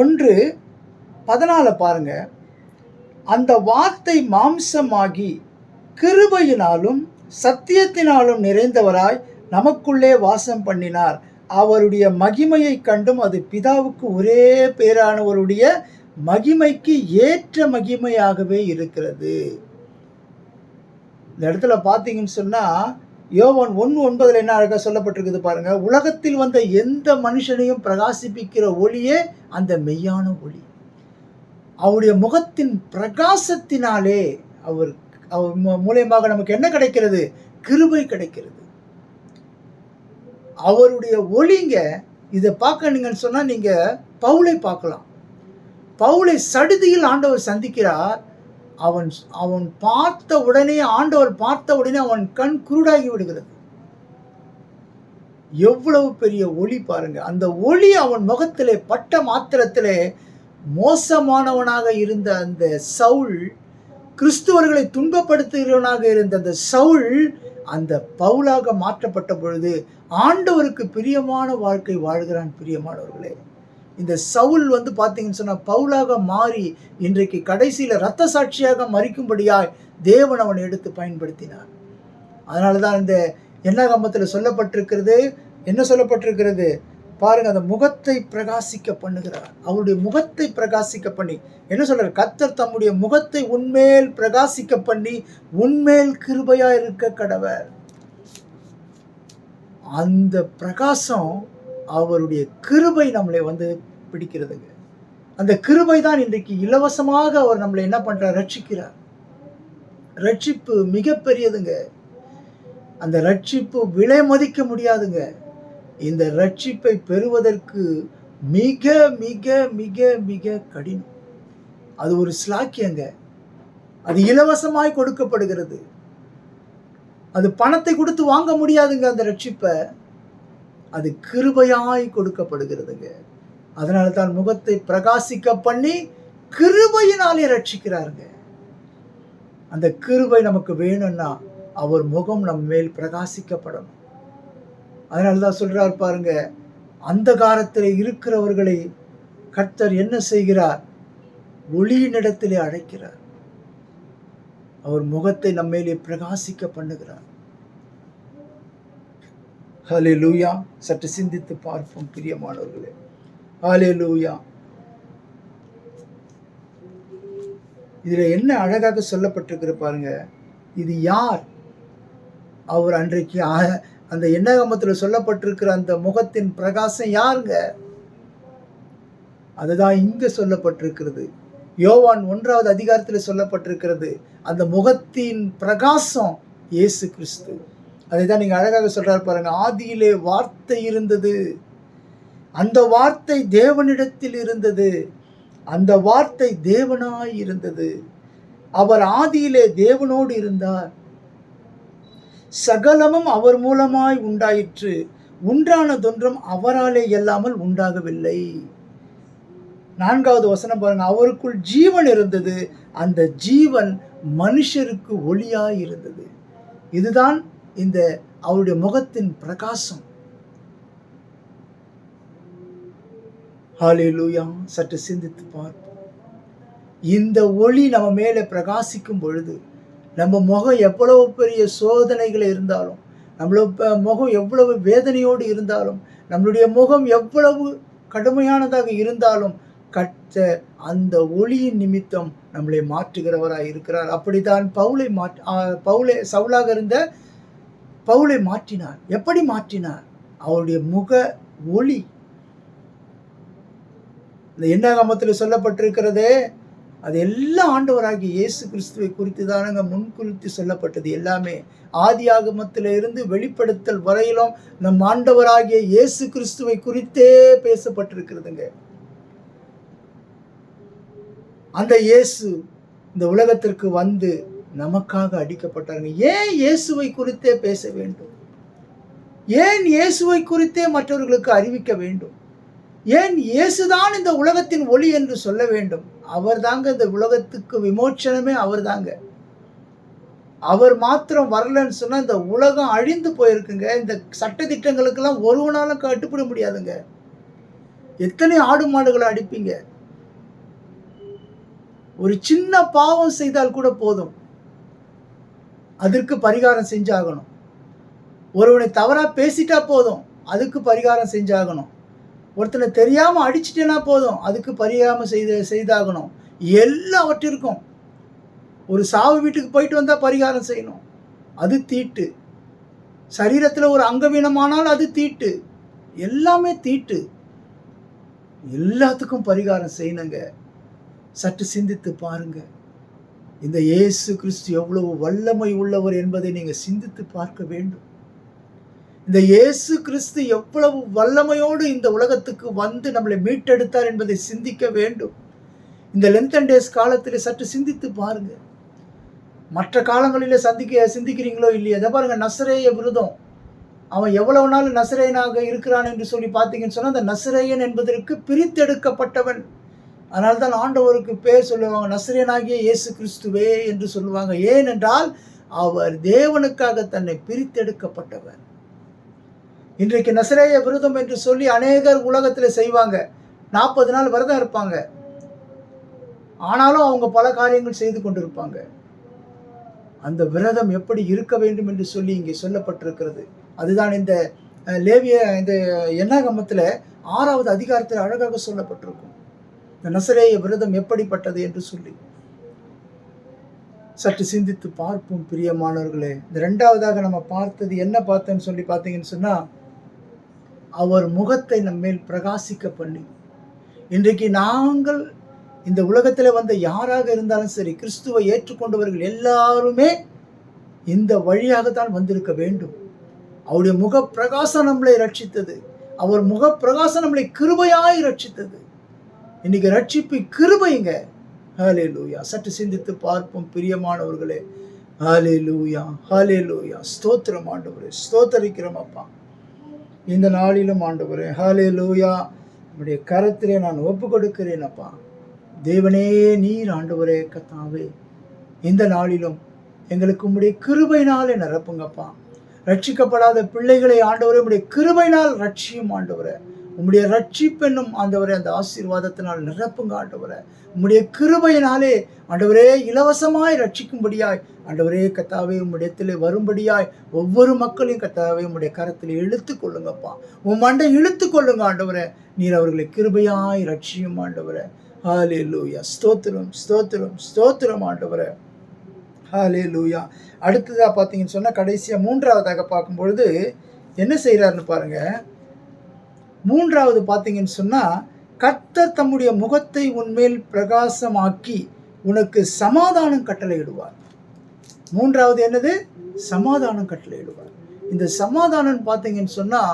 1:14 பாருங்க. அந்த வார்த்தை மாம்சமாகி கிருபையினாலும் சத்தியத்தினாலும் நிறைந்தவராய் நமக்குள்ளே வாசம் பண்ணினார். அவருடைய மகிமையை கண்டும் அது பிதாவுக்கு ஒரே பேரானவருடைய மகிமைக்கு ஏற்ற மகிமையாகவே இருக்கிறது. இந்த இடத்துல பார்த்தீங்கன்னு சொன்னா யோவான் 1:9 என்ன அழகாக சொல்லப்பட்டிருக்குது பாருங்க. உலகத்தில் வந்த எந்த மனுஷனையும் பிரகாசிப்பிக்கிற ஒளியே அந்த மெய்யான ஒளி. அவருடைய முகத்தின் பிரகாசத்தினாலே அவர் மூலியமாக நமக்கு என்ன கிடைக்கிறது? கிருபை கிடைக்கிறது. அவருடைய ஒளிங்க. இதை பார்க்கணுங்கன்னு சொன்னா நீங்க பவுலை பார்க்கலாம். பவுலை சடுதியில் ஆண்டவர் சந்திக்கிறார். அவன் பார்த்த உடனே, ஆண்டவர் பார்த்த உடனே அவன் கண் குருடாகி விடுகிறது. எவ்வளவு பெரிய ஒளி பாருங்க. அந்த ஒளி அவன் முகத்திலே பட்ட மாத்திரத்திலே மோசமானவனாக இருந்த அந்த சவுல், கிறிஸ்துவர்களை துன்பப்படுத்துகிறவனாக இருந்த அந்த சவுல் அந்த பவுலாக மாற்றப்பட்ட பொழுது ஆண்டவருக்கு பிரியமான வாழ்க்கை வாழ்கிறான். பிரியமானவர்களே, இந்த சவுல் பார்த்தீங்கன்னு சொன்னா பவுலாக மாறி இன்றைக்கு கடைசியில் இரத்த சாட்சியாக மரிக்கும்படியாய் தேவன் அவனை எடுத்து பயன்படுத்தினார். அதனால தான் இந்த என்னாகமத்தில் சொல்லப்பட்டிருக்கிறது. என்ன சொல்லப்பட்டிருக்கிறது பாருங்க. அந்த முகத்தை பிரகாசிக்க பண்ணுகிறார். அவருடைய முகத்தை பிரகாசிக்க பண்ணி என்ன சொல்றார்? கர்த்தர் தம்முடைய முகத்தை உன்மேல் பிரகாசிக்க பண்ணி உன்மேல் கிருபையா இருக்க கடவர். அந்த பிரகாசம், அவருடைய கிருபை நம்மளை பிடிக்கிறதுங்க. அந்த கிருபை தான் இன்றைக்கு இலவசமாக அவர் நம்மளை என்ன பண்றார்? ரட்சிக்கிறார். ரட்சிப்பு மிகப்பெரியதுங்க. அந்த ரட்சிப்பு விலை மதிக்க முடியாதுங்க. இந்த ரட்சிப்பை பெறுவதற்கு மிக மிக மிக மிக கடினம். அது ஒரு ஸ்லாக்கியங்க. அது இலவசமாய் கொடுக்கப்படுகிறது. அது பணத்தை கொடுத்து வாங்க முடியாதுங்க. அந்த ரட்சிப்பை அது கிருபையாய் கொடுக்கப்படுகிறதுங்க. அதனால தான் முகத்தை பிரகாசிக்க பண்ணி கிருபையினாலே ரட்சிக்கிறாருங்க. அந்த கிருபை நமக்கு வேணும்னா அவர் முகம் நம் மேல் பிரகாசிக்கப்படணும். அதனால தான் சொல்றார் பாருங்க, அந்தகாரத்தில் இருக்கிறவர்களை கர்த்தர் என்ன செய்கிறார்? ஒளியினிடத்திலே அழைக்கிறார். அவர் முகத்தை நம்ம மேலே பிரகாசிக்க பண்ணுகிறார். ஹல்லேலூயா. சற்று சிந்தித்து பார்ப்போம் பிரியமானவர்களே. ஹல்லேலூயா. இதுல என்ன அழகாக சொல்லப்பட்டிருக்கிற பாருங்க. இது யார்? அவர் அன்றைக்கு அந்த எண்ணாகமத்தில் சொல்லப்பட்டிருக்கிற அந்த முகத்தின் பிரகாசம் யாருங்க? அதுதான் இங்க சொல்லப்பட்டிருக்கிறது. யோவான் 1வது அதிகாரத்தில் சொல்லப்பட்டிருக்கிறது. அந்த முகத்தின் பிரகாசம் இயேசு கிறிஸ்து. அதை தான் நீங்க அழகாக சொல்றாரு பாருங்க. ஆதியிலே வார்த்தை இருந்தது, அந்த வார்த்தை தேவனிடத்தில் இருந்தது, அந்த வார்த்தை தேவனாய் இருந்தது, அவர் ஆதியிலே தேவனோடு இருந்தார், சகலமும் அவர் மூலமாய் உண்டாயிற்று, உண்டானதொன்றும் அவராலே இல்லாமல் உண்டாகவில்லை. 4வது வசனம் பாருங்க. அவருக்குள் ஜீவன் இருந்தது, அந்த ஜீவன் மனுஷருக்கு ஒளியாய் இருந்தது. இதுதான் இந்த அவருடைய முகத்தின் பிரகாசம். ஹல்லேலூயா. சற்று சிந்தித்து பார்ப்போம். இந்த ஒளி நம்ம மேலே பிரகாசிக்கும் பொழுது நம்ம முகம் எவ்வளவு பெரிய சோதனைகள் இருந்தாலும், நம்மளோட முகம் எவ்வளவு வேதனையோடு இருந்தாலும், நம்மளுடைய முகம் எவ்வளவு கடுமையானதாக இருந்தாலும், கர்த்தர் அந்த ஒளியின் நிமித்தம் நம்மளை மாற்றுகிறவராய் இருக்கிறார். அப்படித்தான் பவுலை சவுலாக இருந்த பவுலை மாற்றினார். எப்படி மாற்றினார்? அவருடைய முக ஒளி. இந்த எண்ணாகமத்தில் சொல்லப்பட்டிருக்கிறதே, அது எல்லாம் ஆண்டவராகிய இயேசு கிறிஸ்துவை குறித்து தானங்க முன்குறித்து சொல்லப்பட்டது. எல்லாமே ஆதியாகமத்தில் இருந்து வெளிப்படுத்தல் வரையிலும் நம் ஆண்டவராகிய இயேசு கிறிஸ்துவை குறித்தே பேசப்பட்டிருக்கிறதுங்க. அந்த இயேசு இந்த உலகத்திற்கு வந்து நமக்காக அடிக்கப்பட்டாருங்க. ஏன் இயேசுவை குறித்தே பேச வேண்டும்? ஏன் இயேசுவை குறித்தே மற்றவர்களுக்கு அறிவிக்க வேண்டும்? ஏன் இயேசுதான் இந்த உலகத்தின் ஒளி என்று சொல்ல வேண்டும்? அவர் தாங்க இந்த உலகத்துக்கு விமோச்சனமே. அவர் தாங்க. அவர் மாத்திரம் வரலன்னு சொன்னா இந்த உலகம் அழிந்து போயிருக்குங்க. இந்த சட்ட திட்டங்களுக்கெல்லாம் ஒருவனாலும் கட்டுப்பட முடியாதுங்க. எத்தனை ஆடு மாடுகளை அடிப்பீங்க? ஒரு சின்ன பாவம் செய்தால் கூட போதும், அதற்கு பரிகாரம் செஞ்சாகணும். ஒருவனை தவறா பேசிட்டா போதும், அதுக்கு பரிகாரம் செஞ்சாகணும். ஒருத்தனை தெரியாம அடிச்சிட்டேனா போதும், அதுக்கு பரிகாரம் செய்தாகணும். எல்லாவற்றிற்கும் ஒரு சாவு வீட்டுக்கு போயிட்டு வந்தா பரிகாரம் செய்யணும், அது தீட்டு. சரீரத்தில் ஒரு அங்கவீனமானால் அது தீட்டு. எல்லாமே தீட்டு. எல்லாத்துக்கும் பரிகாரம் செய்யணுங்க. சற்று சிந்தித்து பாருங்க. இந்த இயேசு கிறிஸ்து எவ்வளவு வல்லமை உள்ளவர் என்பதை நீங்க சிந்தித்து பார்க்க வேண்டும். இந்த இயேசு கிறிஸ்து எவ்வளவு வல்லமையோடு இந்த உலகத்துக்கு வந்து நம்மளை மீட்டெடுத்தார் என்பதை சிந்திக்க வேண்டும். இந்த லென்த் டேஸ் காலத்தில் சற்று சிந்தித்து பாருங்க. மற்ற காலங்களிலே சிந்திக்கிறீங்களோ இல்லையா? அதை பாருங்க. நசரேய விருதம், அவன் எவ்வளவு நாள் நசரேயனாக இருக்கிறான் என்று சொல்லி பார்த்தீங்கன்னு சொன்னா, அந்த நசரேயன் என்பதற்கு பிரித்தெடுக்கப்பட்டவன். அதனால்தான் ஆண்டவருக்கு பேர் சொல்லுவாங்க, நசரேயனாகிய இயேசு கிறிஸ்துவே என்று சொல்லுவாங்க. ஏனென்றால் அவர் தேவனுக்காக தன்னை பிரித்தெடுக்கப்பட்டவர். இன்றைக்கு நசரேய விரதம் என்று சொல்லி அநேகர் உலகத்தில் செய்வாங்க. 40 நாள் விரதம் இருப்பாங்க. ஆனாலும் அவங்க பல காரியங்கள் செய்து கொண்டிருப்பாங்க. அந்த விரதம் எப்படி இருக்க வேண்டும் என்று சொல்லி இங்கே சொல்லப்பட்டிருக்கிறது. அதுதான் இந்த இந்த எண்ணாகமத்தில் 6வது அதிகாரத்தில் அழகாக சொல்லப்பட்டிருக்கும். இந்த நசரேய விரதம் எப்படிப்பட்டது என்று சொல்லி சற்று சிந்தித்து பார்ப்போம் பிரியமானவர்களே. இந்த 2வதாக நம்ம பார்த்தது என்ன பார்த்தோன்னு சொல்லி பார்த்தீங்கன்னு சொன்னா, அவர் முகத்தை நம்மேல் பிரகாசிக்க பண்ணி, இன்றைக்கு நாங்கள் இந்த உலகத்தில் வந்த யாராக இருந்தாலும் சரி, கிறிஸ்துவை ஏற்றுக்கொண்டவர்கள் எல்லாருமே இந்த வழியாகத்தான் வந்திருக்க வேண்டும். அவருடைய முக பிரகாசம் நம்மளை ரட்சித்தது. அவர் முக பிரகாசம் நம்மளை கிருபையாய் ரட்சித்தது. இன்னைக்கு ரட்சிப்பு கிருபைங்க. ஹல்லேலூயா. சற்று சிந்தித்து பார்ப்போம் பிரியமானவர்களே. ஹல்லேலூயா, ஹல்லேலூயா. ஸ்தோத்திரம் ஆண்டவரே, ஸ்தோத்தரிக்கிறோம் அப்பா. இந்த நாளிலும் ஆண்டவரே, ஹல்லேலூயா, உம்முடைய கரத்திலே நான் ஒப்பு கொடுக்கிறேன் அப்பா. தேவனே நீர் ஆண்டவரே, கர்த்தாவே, இந்த நாளிலும் எங்களுக்கு உம்முடைய கிருபையினாலே நிரப்புங்கப்பா. ரட்சிக்கப்படாத பிள்ளைகளை ஆண்டவரே உம்முடைய கிருபையினால் ரட்சியும் ஆண்டவரே. உம்முடைய ரட்சிப்பென்னும் ஆண்டவரே அந்த ஆசீர்வாதத்தினால் நிரப்புங்க ஆண்டவரே. உம்முடைய கிருபையினாலே ஆண்டவரே இலவசமாய் ரட்சிக்கும்படியாய் ஆண்டவரே கர்த்தாவே உம்முடையத்திலே வரும்படியாய் ஒவ்வொரு மக்களையும் கர்த்தாவே உம்முடைய கரத்தில் இழுத்து கொள்ளுங்கப்பா. உம் மண்டை இழுத்து கொள்ளுங்க ஆண்டவரே. நீர் அவர்களை கிருபையாய் ரட்சியும் ஆண்டவரே. ஹல்லேலூயா. ஸ்தோத்திரம், ஸ்தோத்திரம், ஸ்தோத்திரம் ஆண்டவரே. ஹல்லேலூயா. அடுத்ததாக பார்த்தீங்கன்னு சொன்னால் கடைசியாக மூன்றாவதாக பார்க்கும்பொழுது என்ன செய்கிறாருன்னு பாருங்கள். மூன்றாவது பார்த்தீங்கன்னு சொன்னால், கர்த்தர் தம்முடைய முகத்தை உன்மேல் பிரகாசமாக்கி உனக்கு சமாதானம் கட்டளையிடுவார். மூன்றாவது என்னது? சமாதானம் கட்டளையிடுவார். இந்த சமாதானம் பார்த்தீங்கன்னு சொன்னால்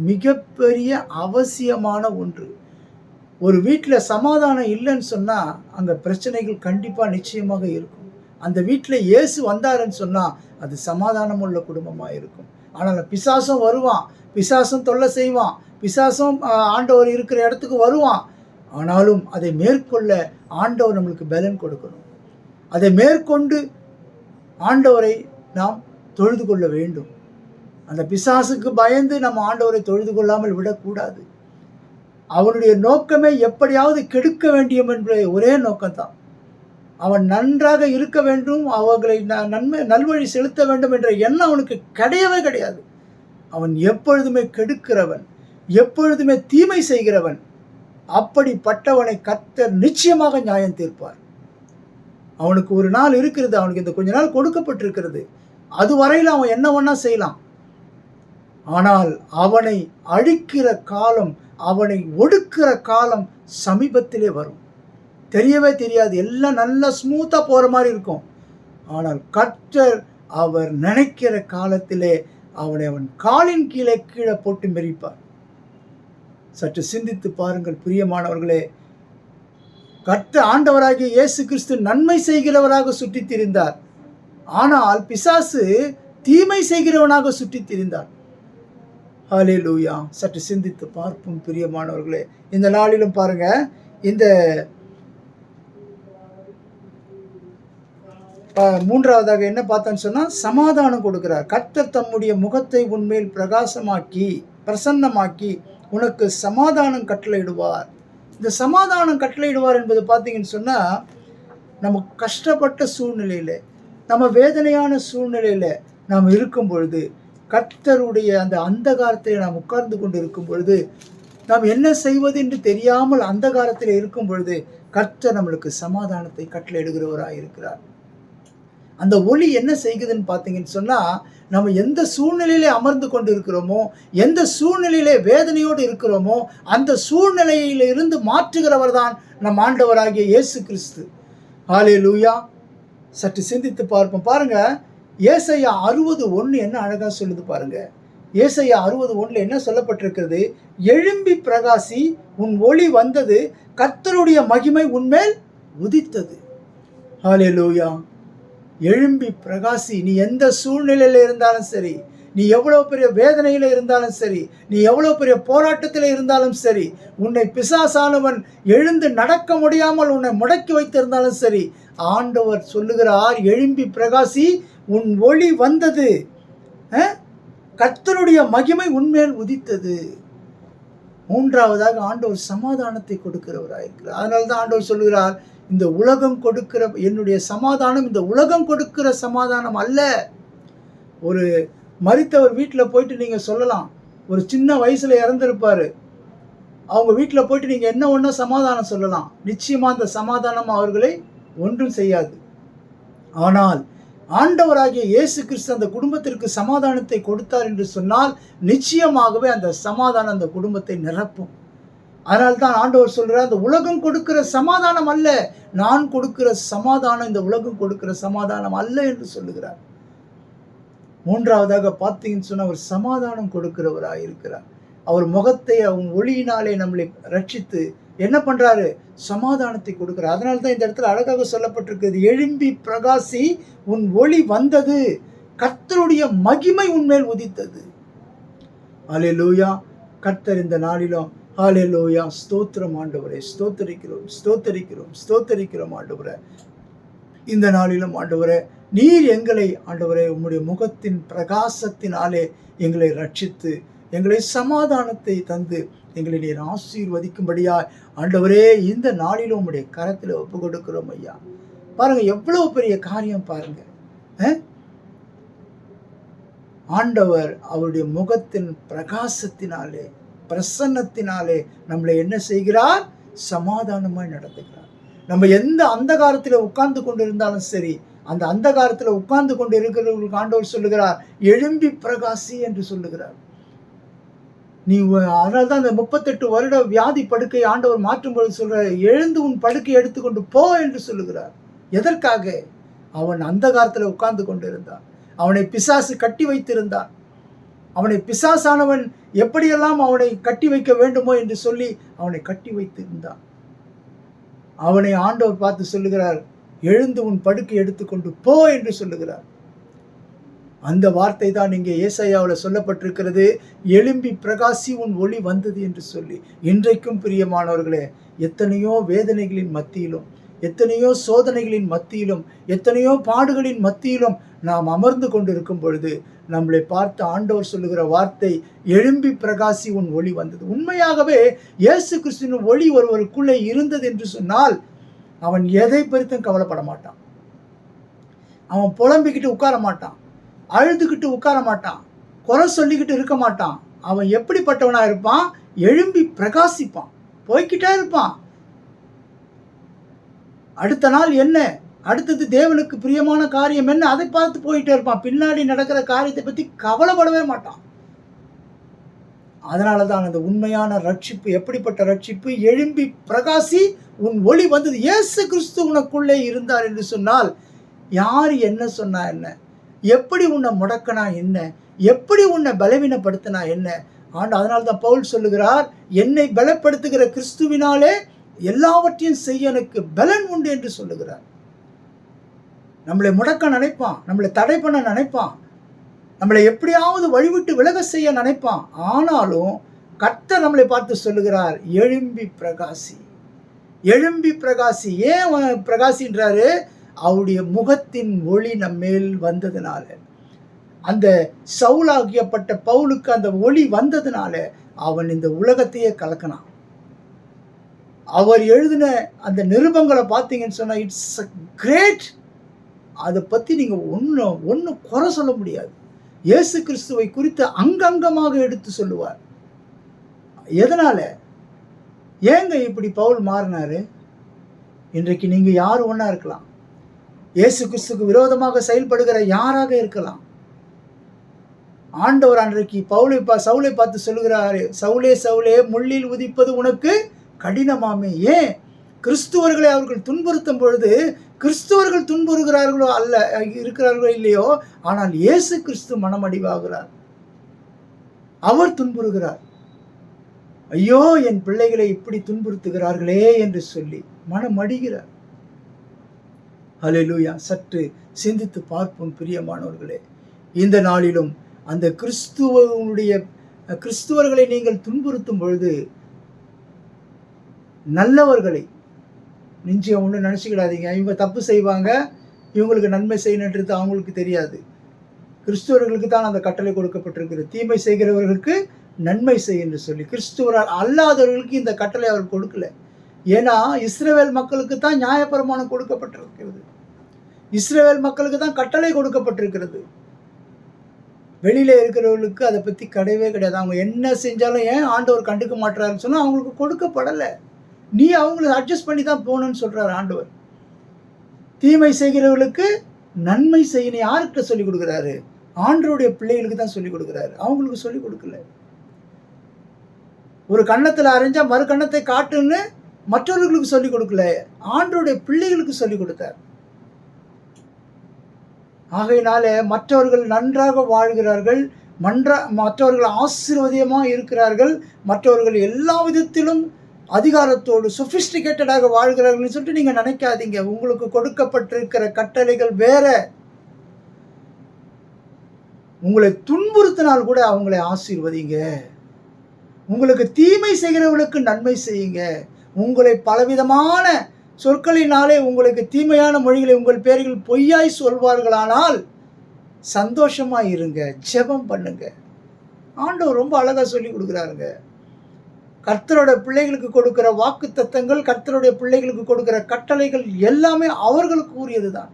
மிகப்பெரிய அவசியமான ஒன்று. ஒரு வீட்டில் சமாதானம் இல்லைன்னு சொன்னால் அங்கே பிரச்சனைகள் கண்டிப்பாக நிச்சயமாக இருக்கும். அந்த வீட்டில் இயேசு வந்தாருன்னு சொன்னால் அது சமாதானம் உள்ள குடும்பமாக இருக்கும். ஆனால் பிசாசும் வருவான், பிசாசும் தொல்லை செய்வான், பிசாசும் ஆண்டவர் இருக்கிற இடத்துக்கு வருவான். ஆனாலும் அதை மேற்கொள்ள ஆண்டவர் நம்மளுக்கு பலன் கொடுக்கணும். அதை மேற்கொண்டு ஆண்டவரை நாம் தொழுது கொள்ள வேண்டும். அந்த பிசாசுக்கு பயந்து நம்ம ஆண்டவரை தொழுது கொள்ளாமல் விடக்கூடாது. அவனுடைய நோக்கமே எப்படியாவது கெடுக்க வேண்டும் என்ற ஒரே நோக்கம்தான். அவன் நன்றாக இருக்க வேண்டும், அவர்களை நல்வழி செலுத்த வேண்டும் என்ற எண்ணம் அவனுக்கு கிடையவே கிடையாது. அவன் எப்பொழுதுமே கெடுக்கிறவன், எப்பொழுதுமே தீமை செய்கிறவன். அப்படிப்பட்டவனை கர்த்தர் நிச்சயமாக நியாயம் தீர்ப்பார். அவனுக்கு ஒரு நாள் இருக்கிறது, அவனுக்கு இந்த கொஞ்ச நாள் கொடுக்கப்பட்டிருக்கிறது. அது வரையில் அவன் என்ன வேணா செய்யலாம். ஆனால் அவனை அழிக்கிற காலம், அவனை ஒடுக்கிற காலம் சமீபத்திலே வரும். தெரியவே தெரியாது, எல்லாம் நல்லா ஸ்மூத்தாக போகிற மாதிரி இருக்கும். ஆனால் கர்த்தர் அவர் நினைக்கிற காலத்திலே அவனை அவன் காலின் கீழே போட்டு மெரிப்பார். சற்று சிந்தித்து பாருங்கள் பிரியமானவர்களே. கர்த்தர் ஆண்டவராகிய இயேசு கிறிஸ்து நன்மை செய்கிறவராக சுற்றித் திரிந்தார். ஆனால் பிசாசு தீமை செய்கிறவனாக சுற்றித் திரிந்தார். ஹல்லேலூயா. சற்று சிந்தித்து பார்ப்போம் பிரியமானவர்களே. இந்த நாளிலும் பாருங்க, இந்த மூன்றாவதாக என்ன பார்த்தோன்னு சொன்னால் சமாதானம் கொடுக்கிறார். கர்த்தர் தம்முடைய முகத்தை உன்மேல் பிரசன்னமாக்கி உனக்கு சமாதானம் கட்டளையிடுவார். இந்த சமாதானம் கட்டளையிடுவார் என்பது பார்த்தீங்கன்னு சொன்னால், நம்ம கஷ்டப்பட்ட சூழ்நிலையில், நம்ம வேதனையான சூழ்நிலையில் நாம் இருக்கும் பொழுது, கர்த்தருடைய அந்த அந்தகாரத்தில் நாம் உட்கார்ந்து கொண்டு இருக்கும் பொழுது, நாம் என்ன செய்வது என்று தெரியாமல் அந்தகாரத்தில் இருக்கும் பொழுது கர்த்தர் நம்மளுக்கு சமாதானத்தை கட்டளையிடுகிறவராக இருக்கிறார். அந்த ஒளி என்ன செய்குதுன்னு பார்த்தீங்கன்னு சொன்னால், நம்ம எந்த சூழ்நிலையிலே அமர்ந்து கொண்டு இருக்கிறோமோ, எந்த சூழ்நிலையிலே வேதனையோடு இருக்கிறோமோ, அந்த சூழ்நிலையில இருந்து மாற்றுகிறவர் தான் நம் ஆண்டவராகிய இயேசு கிறிஸ்து. ஹல்லேலூயா. சற்று சிந்தித்து பார்ப்போம். பாருங்க, ஏசாயா 60:1 என்ன அழகாக சொல்லுது பாருங்க. ஏசாயா 60:1 என்ன சொல்லப்பட்டிருக்கிறது? எழும்பி பிரகாசி, உன் ஒளி வந்தது, கர்த்தருடைய மகிமை உன்மேல் உதித்தது. ஹல்லேலூயா. எழும்பி பிரகாசி. நீ எந்த சூழ்நிலையில் இருந்தாலும் சரி, நீ எவ்வளோ பெரிய வேதனையில் இருந்தாலும் சரி, நீ எவ்வளோ பெரிய போராட்டத்தில் இருந்தாலும் சரி, உன்னை பிசாசானவன் எழுந்து நடக்க முடியாமல் உன்னை முடக்கி வைத்திருந்தாலும் சரி, ஆண்டவர் சொல்லுகிறார், எழும்பி பிரகாசி, உன் ஒளி வந்தது, கர்த்தருடைய மகிமை உன்மேல் உதித்தது. மூன்றாவதாக ஆண்டவர் சமாதானத்தை கொடுக்கிறவராயிருக்கிறார். அதனால தான் ஆண்டவர் சொல்லுகிறார், இந்த உலகம் கொடுக்கிற என்னுடைய சமாதானம் இந்த உலகம் கொடுக்கிற சமாதானம் அல்ல. ஒரு மரித்தவர் வீட்டில் போயிட்டு நீங்கள் சொல்லலாம், ஒரு சின்ன வயசில் இறந்துருப்பார், அவங்க வீட்டில் போயிட்டு நீங்கள் என்ன ஒன்றா சமாதானம் சொல்லலாம். நிச்சயமாக அந்த சமாதானம் அவர்களை ஒன்றும் செய்யாது. ஆனால் ஆண்டவராகிய இயேசு கிறிஸ்து அந்த குடும்பத்திற்கு சமாதானத்தை கொடுத்தார் என்று சொன்னால் நிச்சயமாகவே அந்த சமாதானம் அந்த குடும்பத்தை நிரப்பும். அதனால்தான் ஆண்டவர் சொல்கிறார், அந்த உலகம் கொடுக்கிற சமாதானம் அல்ல, நான் கொடுக்கிற சமாதானம் இந்த உலகம் கொடுக்கிற சமாதானம் அல்ல என்று சொல்லுகிறார். மூன்றாவதாக பார்த்தீங்கன்னு சொன்னால் அவர் சமாதானம் கொடுக்கிறவராக இருக்கிறார். அவர் முகத்தை அவன் ஒளியினாலே நம்மளை ரட்சித்து என்ன பண்றாரு? சமாதானத்தை கொடுக்கிறார். அதனால தான் இந்த இடத்துல அழகாக சொல்லப்பட்டிருக்கிறது, எழும்பி பிரகாசி உன் ஒளி வந்தது, கர்த்தருடைய மகிமை உன்மேல் உதித்தது. ஹல்லேலூயா. கர்த்தர் இந்த நாளிலும் ஹல்லேலூயா, ஸ்தோத்திரம் ஆண்டவரே, ஸ்தோத்தரிக்கிறோம் ஸ்தோத்தரிக்கிறோம் ஸ்தோத்தரிக்கிறோம் ஆண்டவரே. இந்த நாளிலும் ஆண்டவரே, நீர் எங்களை ஆண்டவரே உம்முடைய முகத்தின் பிரகாசத்தினாலே எங்களை ரட்சித்து எங்களை சமாதானத்தை தந்து எங்களை நீர் ஆசீர்வதிக்கும்படியா ஆண்டவரே இந்த நாளிலும் உம்முடைய கரத்தில் ஒப்பு கொடுக்கிறோம் ஐயா. பாருங்க எவ்வளவு பெரிய காரியம் பாருங்க. ஆண்டவர் அவருடைய முகத்தின் பிரகாசத்தினாலே பிரசன்னத்தினாலே நம்மளை என்ன செய்கிறார்? சமாதானமாய் நடத்துகிறார். நம்ம எந்த அந்தகாரத்தில் உட்கார்ந்து கொண்டு இருந்தாலும் சரி, அந்த அந்தகாரத்தில் உட்கார்ந்து கொண்டு இருக்கிறவர்களுக்கு ஆண்டவர் சொல்லுகிறார், எழும்பி பிரகாசி என்று சொல்லுகிறார். நீ அதனால தான் அந்த 38 வருட வியாதி படுக்கை ஆண்டவர் மாற்றும் பொழுது சொல்றார், எழுந்து உன் படுக்கை எடுத்துக்கொண்டு போ என்று சொல்லுகிறார். எதற்காக? அவன் அந்தகாரத்தில் உட்கார்ந்து கொண்டு இருந்தான். அவனை பிசாசு கட்டி வைத்திருந்தான். அவனை பிசாசானவன் எப்படியெல்லாம் அவனை கட்டி வைக்க வேண்டுமோ என்று சொல்லி அவனை கட்டி வைத்திருந்தான். அவனை ஆண்டவர் பார்த்து சொல்லுகிறார், எழுந்து உன் படுக்கை எடுத்துக்கொண்டு போ என்று சொல்லுகிறார். அந்த வார்த்தை தான் இங்கே ஏசாயாவில் சொல்லப்பட்டிருக்கிறது, எழும்பி பிரகாசி உன் ஒளி வந்தது என்று சொல்லி. இன்றைக்கும் பிரியமானவர்களே, எத்தனையோ வேதனைகளின் மத்தியிலும், எத்தனையோ சோதனைகளின் மத்தியிலும், எத்தனையோ பாடுகளின் மத்தியிலும் நாம் அமர்ந்து கொண்டிருக்கும் பொழுது நம்மளை பார்த்து ஆண்டவர் சொல்லுகிற வார்த்தை, எழும்பி பிரகாசி உன் ஒளி வந்தது. உண்மையாகவே இயேசு கிறிஸ்துவின் ஒளி ஒருவருக்குள்ளே இருந்தது என்று சொன்னால் அவன் எதை பற்றியும் கவலைப்பட மாட்டான். அவன் புலம்பிக்கிட்டு உட்கார மாட்டான், அழுதுகிட்டு உட்கார மாட்டான், குறை சொல்லிக்கிட்டு இருக்க மாட்டான். அவன் எப்படிப்பட்டவனா இருப்பான்? எழும்பி பிரகாசிப்பான், போய்கிட்டே இருப்பான். அடுத்த நாள் என்ன, அடுத்தது தேவனுக்கு பிரியமான காரியம் என்ன, அதை பார்த்து போயிட்டே இருப்பான். பின்னாடி நடக்கிற காரியத்தை பற்றி கவலைப்படவே மாட்டான். அதனால தான் அந்த உண்மையான ரட்சிப்பு, எப்படிப்பட்ட ரட்சிப்பு? எழும்பி பிரகாசி உன் ஒளி வந்தது. இயேசு கிறிஸ்து உனக்குள்ளே இருந்தார் என்று சொன்னால் யார் என்ன சொன்னா என்ன, எப்படி உன்னை முடக்கினா என்ன, எப்படி உன்னை பலவீனப்படுத்தினா என்ன? அதனால தான் பவுல் சொல்லுகிறார், என்னை பலப்படுத்துகிற கிறிஸ்துவினாலே எல்லாவற்றையும் செய்ய எனக்கு பலன் உண்டு என்று சொல்லுகிறார். நம்மளை முடக்க நினைப்பான், நம்மளை தடை பண்ண நினைப்பான், நம்மளை எப்படியாவது வழிவிட்டு விலக செய்ய நினைப்பான். ஆனாலும் கர்த்தர் நம்மளை பார்த்து சொல்லுகிறார், எழும்பி பிரகாசி, எழும்பி பிரகாசி. ஏன் பிரகாசின்றாரு? அவருடைய முகத்தின் ஒளி நம்மேல் வந்ததுனால, அந்த சவுலாகியப்பட்ட பவுலுக்கு அந்த ஒளி வந்ததுனால அவன் இந்த உலகத்தையே கலக்கினான். அவர் எழுதின அந்த நிருபங்களை பார்த்தீங்கன்னு சொன்னா இட்ஸ் கிரேட். அதை பற்றி நீங்கள் ஒன்று குறை சொல்ல முடியாது. இயேசு கிறிஸ்துவை குறித்து அங்கங்கமாக எடுத்து சொல்லுவார். எதனால? ஏங்க இப்படி பவுல் மாறினாரு? இன்றைக்கு நீங்கள் யார் ஒன்றா இருக்கலாம், இயேசு கிறிஸ்துக்கு விரோதமாக செயல்படுகிற யாராக இருக்கலாம். ஆண்டவர் அன்றைக்கு சவுலை பார்த்து சொல்லுகிறாரு, சவுலே சவுலே முள்ளில் உதிப்பது உனக்கு கடினமாமே. ஏன்? கிறிஸ்துவர்களை அவர்கள் துன்புறுத்தும் பொழுது, கிறிஸ்துவர்கள் துன்புறுகிறார்களோ அல்ல இருக்கிறார்களோ இல்லையோ, ஆனால் இயேசு கிறிஸ்து மனமடிவாகிறார், அவர் துன்புறுகிறார். ஐயோ என் பிள்ளைகளை இப்படி துன்புறுத்துகிறார்களே என்று சொல்லி மனமடிகிறார். ஹல்லேலூயா. சற்று சிந்தித்து பார்ப்போம் பிரியமானவர்களே. இந்த நாளிலும் அந்த கிறிஸ்துவர்களை நீங்கள் துன்புறுத்தும் பொழுது நல்லவர்களை நிச்சயம் ஒன்று நினச்சிக்கிடாதீங்க, இவங்க தப்பு செய்வாங்க, இவங்களுக்கு நன்மை செய்யணுன்றது அவங்களுக்கு தெரியாது. கிறிஸ்துவர்களுக்கு தான் அந்த கட்டளை கொடுக்கப்பட்டிருக்கிறது, தீமை செய்கிறவர்களுக்கு நன்மை செய் என்று சொல்லி. கிறிஸ்துவரால் அல்லாதவர்களுக்கு இந்த கட்டளை அவர் கொடுக்கல. ஏன்னா இஸ்ரவேல் மக்களுக்கு தான் நியாயப்பிரமாணம் கொடுக்கப்பட்டிருக்கிறது, இஸ்ரவேல் மக்களுக்கு தான் கட்டளை கொடுக்கப்பட்டிருக்கிறது. வெளியில இருக்கிறவர்களுக்கு அதை பற்றி கிடையவே கிடையாது. அவங்க என்ன செஞ்சாலும் ஏன் ஆண்டவர் கண்டுக்க மாட்டாருன்னு சொன்னால் அவங்களுக்கு கொடுக்கப்படலை. நீ அவங்களை அட்ஜஸ்ட் பண்ணி தான் போகணும்னு சொல்கிறார் ஆண்டவர். தீமை செய்கிறவர்களுக்கு நன்மை செய்யணும் யாருக்கு சொல்லிக் கொடுக்குறாரு? ஆண்டவருடைய பிள்ளைகளுக்கு தான் சொல்லிக் கொடுக்குறாரு. அவங்களுக்கு சொல்லிக் கொடுக்கல. ஒரு கன்னத்துல அரைஞ்சா மறு கன்னத்தை காட்டுன்னு மற்றவர்களுக்கு சொல்லிக் கொடுக்கல. ஆண்டவருடைய பிள்ளைகளுக்கு சொல்லிக் கொடுத்தார். ஆகையினால மற்றவர்கள் நன்றாக வாழ்கிறார்கள், மற்றவர்கள் ஆசீர்வாதமா இருக்கிறார்கள், மற்றவர்கள் எல்லா விதத்திலும் அதிகாரத்தோடு சொபிஸ்டிகேட்டடாக வாழ்கிறார்கள் சொல்லிட்டு நீங்க நினைக்காதீங்க. உங்களுக்கு கொடுக்கப்பட்டிருக்கிற கட்டளைகள் வேற. உங்களை துன்புறுத்தினால் கூட அவங்களை ஆசீர்வதிங்க. உங்களுக்கு தீமை செய்கிறவர்களுக்கு நன்மை செய்யுங்க. உங்களை பலவிதமான சொற்களினாலே உங்களுக்கு தீமையான மொழிகளை உங்கள் பேர்கள் பொய்யாய் சொல்வார்களானால் சந்தோஷமா இருங்க, ஜெபம் பண்ணுங்க. ஆண்டவர் ரொம்ப அழகா சொல்லி கொடுக்குறாருங்க. கர்த்தரோட பிள்ளைகளுக்கு கொடுக்கிற வாக்கு தத்தங்கள், கர்த்தருடைய பிள்ளைகளுக்கு கொடுக்கிற கட்டளைகள் எல்லாமே அவர்களுக்கு உரியதுதான்.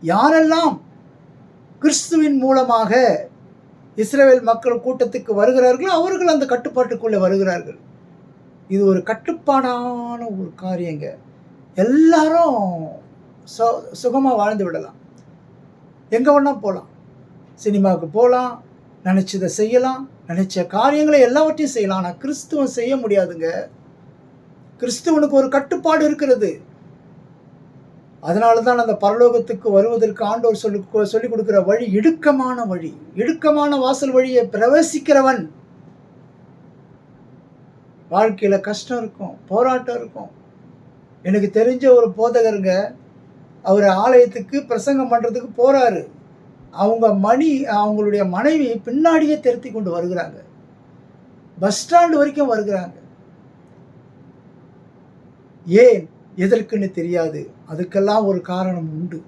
யாரெல்லாம் கிறிஸ்துவின் மூலமாக இஸ்ரவேல் மக்கள் கூட்டத்துக்கு வருகிறார்களோ அவர்கள் அந்த கட்டுப்பாட்டுக்குள்ளே வருகிறார்கள். இது ஒரு கட்டுப்பாடான ஒரு காரியங்க. எல்லாரும் சுகமாக வாழ்ந்து விடலாம். எங்கே வேணா போகலாம், சினிமாவுக்கு போகலாம், நினச்சதை செய்யலாம், நினச்ச காரியங்களை எல்லாவற்றையும் செய்யலாம். ஆனால் கிறிஸ்துவன் செய்ய முடியாதுங்க. கிறிஸ்துவனுக்கு ஒரு கட்டுப்பாடு இருக்கிறது. அதனால தான் அந்த பரலோகத்துக்கு வருவதற்கு ஆண்டவர் சொல்லிக் கொடுக்குற வழி இடுக்கமான வழி, இடுக்கமான வாசல் வழியை பிரவேசிக்கிறவன். வாழ்க்கையில் கஷ்டம் இருக்கும், போராட்டம் இருக்கும். எனக்கு தெரிஞ்ச ஒரு போதகருங்க, அவர் ஆலயத்துக்கு பிரசங்கம் பண்ணுறதுக்கு போகிறாரு. அவங்களுடைய மனைவி பின்னாடியே திருத்தி கொண்டு வருகிறாங்க. பஸ் ஸ்டாண்டு வரைக்கும் வருகிறாங்க. ஏன் எதற்குன்னு தெரியாது. அதுக்கெல்லாம் ஒரு காரணம் உண்டு.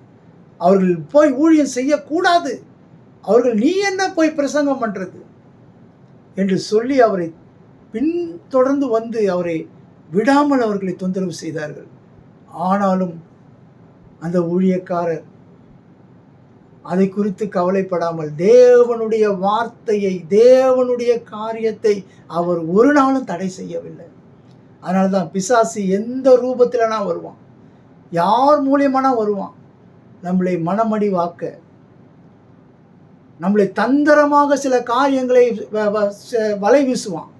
அவர்கள் போய் ஊழியம் செய்யக்கூடாது, அவர்கள் நீ என்ன போய் பிரசங்கம் பண்ணுறது என்று சொல்லி அவரை பின்தொடர்ந்து வந்து அவரை விடாமல் அவர்களை தொந்தரவு செய்தார்கள். ஆனாலும் அந்த ஊழியக்காரர் அதை குறித்து கவலைப்படாமல் தேவனுடைய வார்த்தையை, தேவனுடைய காரியத்தை அவர் ஒரு நாளும் தடை செய்யவில்லை. அதனால தான் பிசாசு எந்த ரூபத்திலனா வருவான், யார் மூலியமானா வருவான், நம்மளை மனமடிவாக்க, நம்மளை தந்திரமாக சில காரியங்களை வலை வீசுவான்.